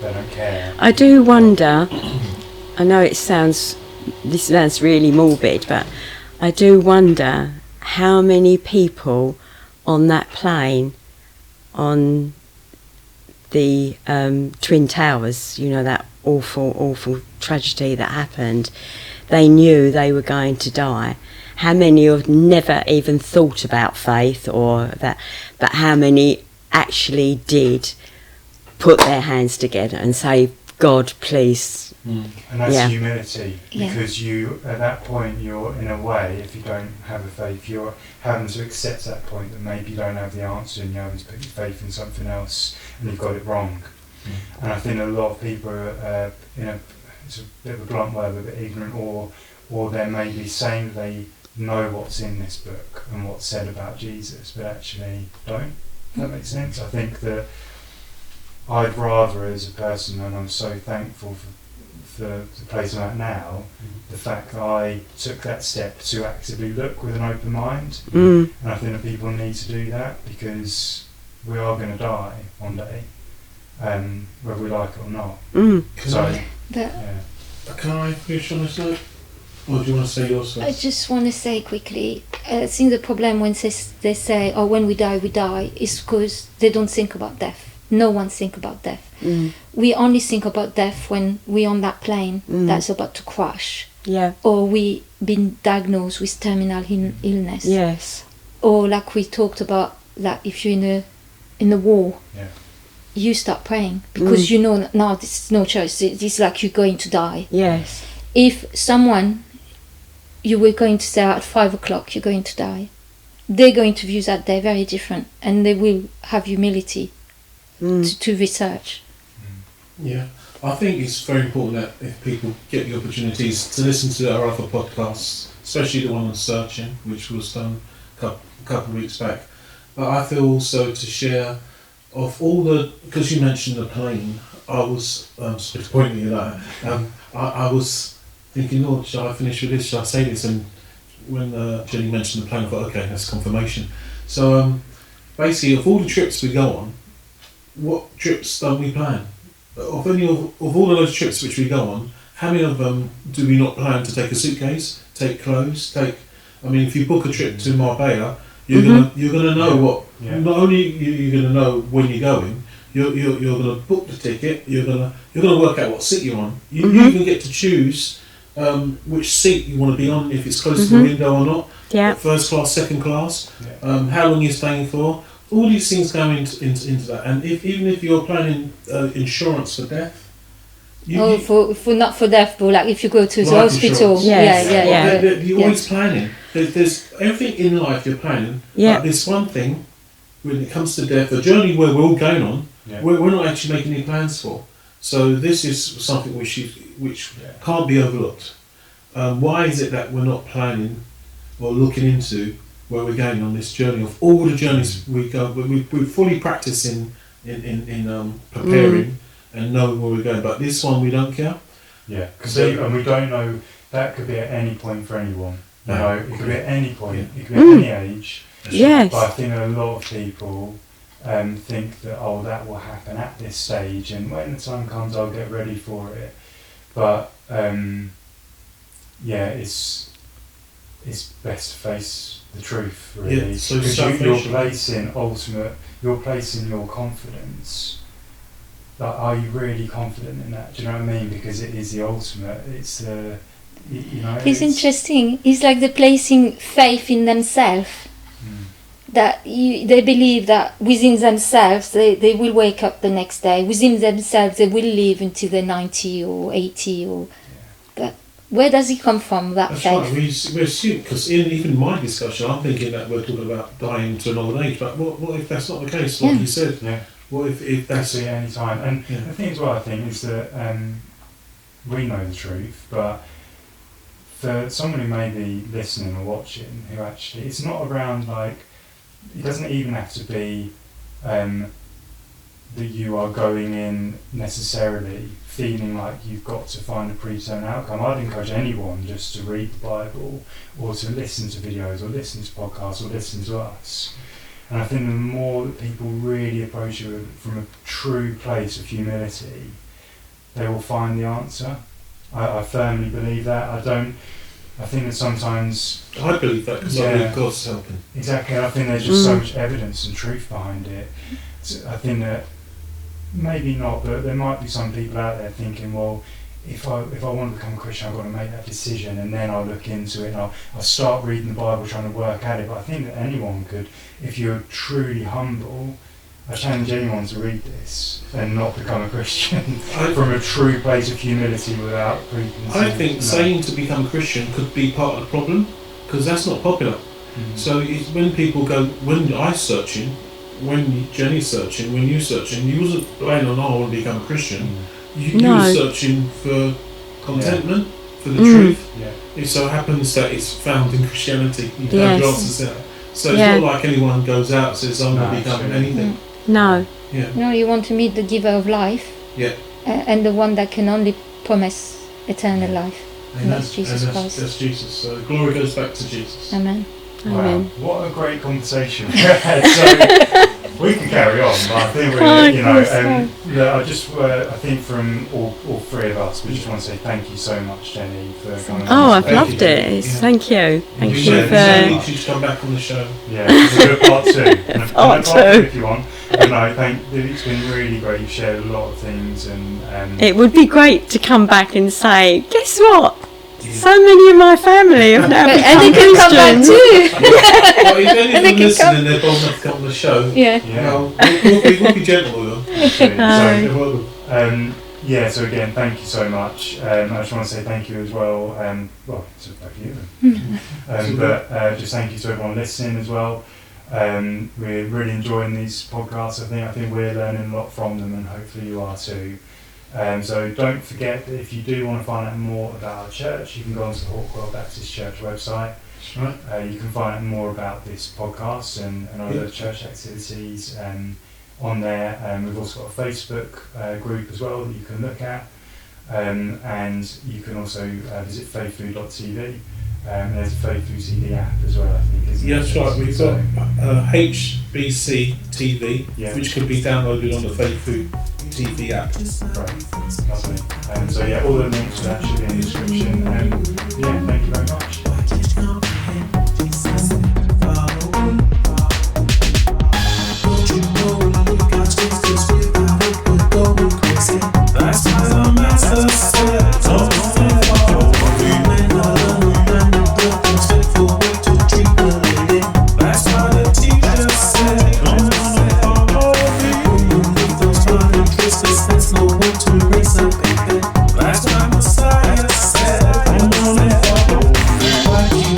Speaker 1: they don't care.
Speaker 2: I do wonder, I know this sounds really morbid, but I do wonder how many people on that plane on the Twin Towers, you know, that awful tragedy that happened, they knew they were going to die. How many have never even thought about faith or that, but how many actually did put their hands together and say, God, please.
Speaker 1: And that's humility, because you, at that point, you're, in a way, if you don't have a faith, you're having to accept that point that maybe you don't have the answer and you're having to put your faith in something else and you've got it wrong. And I think a lot of people are, it's a bit of a blunt word, but a bit ignorant, or they're maybe saying that they know what's in this book and what's said about Jesus, but actually don't. If that makes sense? I think that I'd rather, as a person, and I'm so thankful for the place I'm at now, the fact that I took that step to actively look with an open mind. And I think that people need to do that, because we are going to die one day, whether we like it or not.
Speaker 3: Can I finish on this note? Or do you want to say yours first?
Speaker 4: I just want to say quickly, I think the problem when they say, oh, when we die, is because they don't think about death. No one think about death. We only think about death when we're on that plane that's about to crash.
Speaker 2: Yeah.
Speaker 4: Or we been diagnosed with terminal illness.
Speaker 2: Yes.
Speaker 4: Or like we talked about, like if you're in a war, you start praying because you know now there's no choice. It's like you're going to die.
Speaker 2: Yes.
Speaker 4: If someone you were going to say at 5 o'clock you're going to die, they're going to view that day very different, and they will have humility to research.
Speaker 3: Yeah, I think it's very important that if people get the opportunities to listen to our other podcasts, especially the one on searching, which was done a couple of weeks back. But I feel also to share of all the, because you mentioned the plane, I was pointing at that. I was thinking, Lord, shall I finish with this? Shall I say this? And when Jenny mentioned the plane, I thought, okay, that's confirmation. So basically, of all the trips we go on, what trips don't we plan? Of all of those trips which we go on, how many of them do we not plan to take a suitcase, take clothes, I mean, if you book a trip to Marbella, you're gonna know what. Yeah. Not only you're gonna know when you're going, you're gonna book the ticket. You're gonna work out what seat you're on. You even get to choose which seat you want to be on, if it's close to the window or not.
Speaker 2: Yeah.
Speaker 3: First class, second class. Yeah. How long you're staying for. All these things go into that, and even if you're planning insurance for death,
Speaker 4: for not for death, but like if you go to the hospital,
Speaker 3: you're always planning. There's everything in life you're planning.
Speaker 2: Yeah.
Speaker 3: But there's one thing when it comes to death, the journey where we're all going on, we're not actually making any plans for. So this is something which can't be overlooked. Why is it that we're not planning or looking into where we're going on this journey? Of all the journeys we go, we're fully practicing in preparing and knowing where we're going. But this one, we don't care.
Speaker 1: Yeah, and we don't know. That could be at any point for anyone. You know, it could be at any point. It could be at any age.
Speaker 2: Yes.
Speaker 1: But I think a lot of people think that that will happen at this stage, and when the time comes, I'll get ready for it. But it's best to face the truth, really.
Speaker 3: Yeah, so
Speaker 1: because you're placing your confidence. Like, are you really confident in that? Do you know what I mean? Because it is the ultimate. It's the,
Speaker 4: It's interesting. It's like they're placing faith in themselves. That they believe that within themselves they will wake up the next day. Within themselves they will live until they're 90 or 80 or. But where does it come from, that
Speaker 3: That's
Speaker 4: faith?
Speaker 3: right. We assume, because even my discussion, I'm thinking that we're talking about dying to an old age. But what if that's not the case? Like you said.
Speaker 1: Yeah.
Speaker 3: What if that's
Speaker 1: at any time? And the thing as well, I think, is that we know the truth, but for someone who may be listening or watching, who actually, it's not around like, it doesn't even have to be that you are going in necessarily feeling like you've got to find a predetermined outcome. I'd encourage anyone just to read the Bible or to listen to videos or listen to podcasts or listen to us. And I think the more that people really approach it from a true place of humility, they will find the answer. I firmly believe that. I think that sometimes...
Speaker 3: I believe that because I believe God's helping.
Speaker 1: Exactly. I think there's just so much evidence and truth behind it. So I think that maybe not, but there might be some people out there thinking, well, if I want to become a Christian, I've got to make that decision, and then I'll look into it and I'll start reading the Bible, trying to work at it. But I think that anyone could, if you're truly humble, I challenge anyone to read this and not become a Christian from a true place of humility without preconceived.
Speaker 3: I think saying to become a Christian could be part of the problem, because that's not popular. So when people go, when I'm searching, when Jenny's searching, when you're searching, you wasn't planning on, I want to become a Christian. You were searching for contentment, for the truth. It so happens that it's found in Christianity. You have your answers there. So it's not like anyone goes out and says, I'm going to become anything.
Speaker 2: No.
Speaker 4: No, you want to meet the giver of life.
Speaker 3: Yeah.
Speaker 4: And the one that can only promise eternal life. And that's Jesus Christ.
Speaker 3: That's Jesus. So glory goes back to Jesus.
Speaker 4: Amen.
Speaker 1: Wow.
Speaker 2: Amen.
Speaker 1: What a great conversation we had. So we could carry on, but I think we're, I think from all three of us, we just want to say thank you so much, Jenny, for coming on.
Speaker 2: I've loved it. Thank you. Thank you
Speaker 3: You
Speaker 2: for...
Speaker 3: should come back on the show.
Speaker 1: Yeah, we'll do a part two. And
Speaker 2: Part two.
Speaker 1: If you want. But no, it's been really great. You've shared a lot of things, and
Speaker 2: It would be great to come back and say, guess what? So many of my family have now become
Speaker 4: and they can come back
Speaker 2: Christians.
Speaker 4: too.
Speaker 3: Well, if any of them listening, they're bold enough to come on the show. Well, we'll be gentle with them.
Speaker 1: So again, thank you so much. I just want to say thank you as well. To both of you. But just thank you to everyone listening as well. We're really enjoying these podcasts. I think we're learning a lot from them, and hopefully you are too. So don't forget that if you do want to find out more about our church, you can go onto the Hawkwell Baptist Church website.
Speaker 3: Right.
Speaker 1: You can find out more about this podcast and other church activities on there. We've also got a Facebook group as well that you can look at. And you can also visit FaithFood.Tv. There's a FaithFood.Tv app as well, I think, isn't it?
Speaker 3: That's right. We've got HBC TV, which can be downloaded on the FaithFood.Tv app.
Speaker 1: Right, lovely. All the links will actually be in the description. Thank you very much.
Speaker 5: That's why the master said, don't that's why the teacher said, there's no one to raise up, baby. That's why Messiah said, why you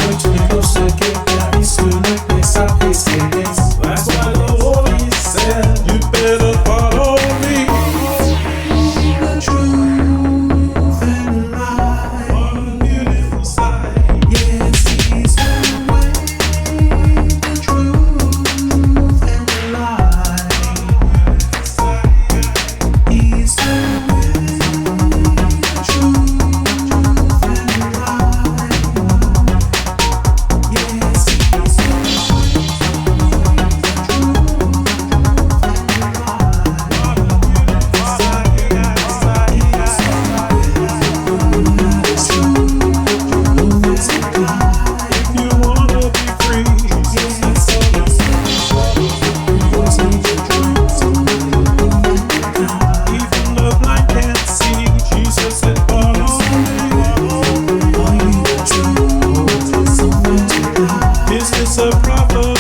Speaker 5: a prophet.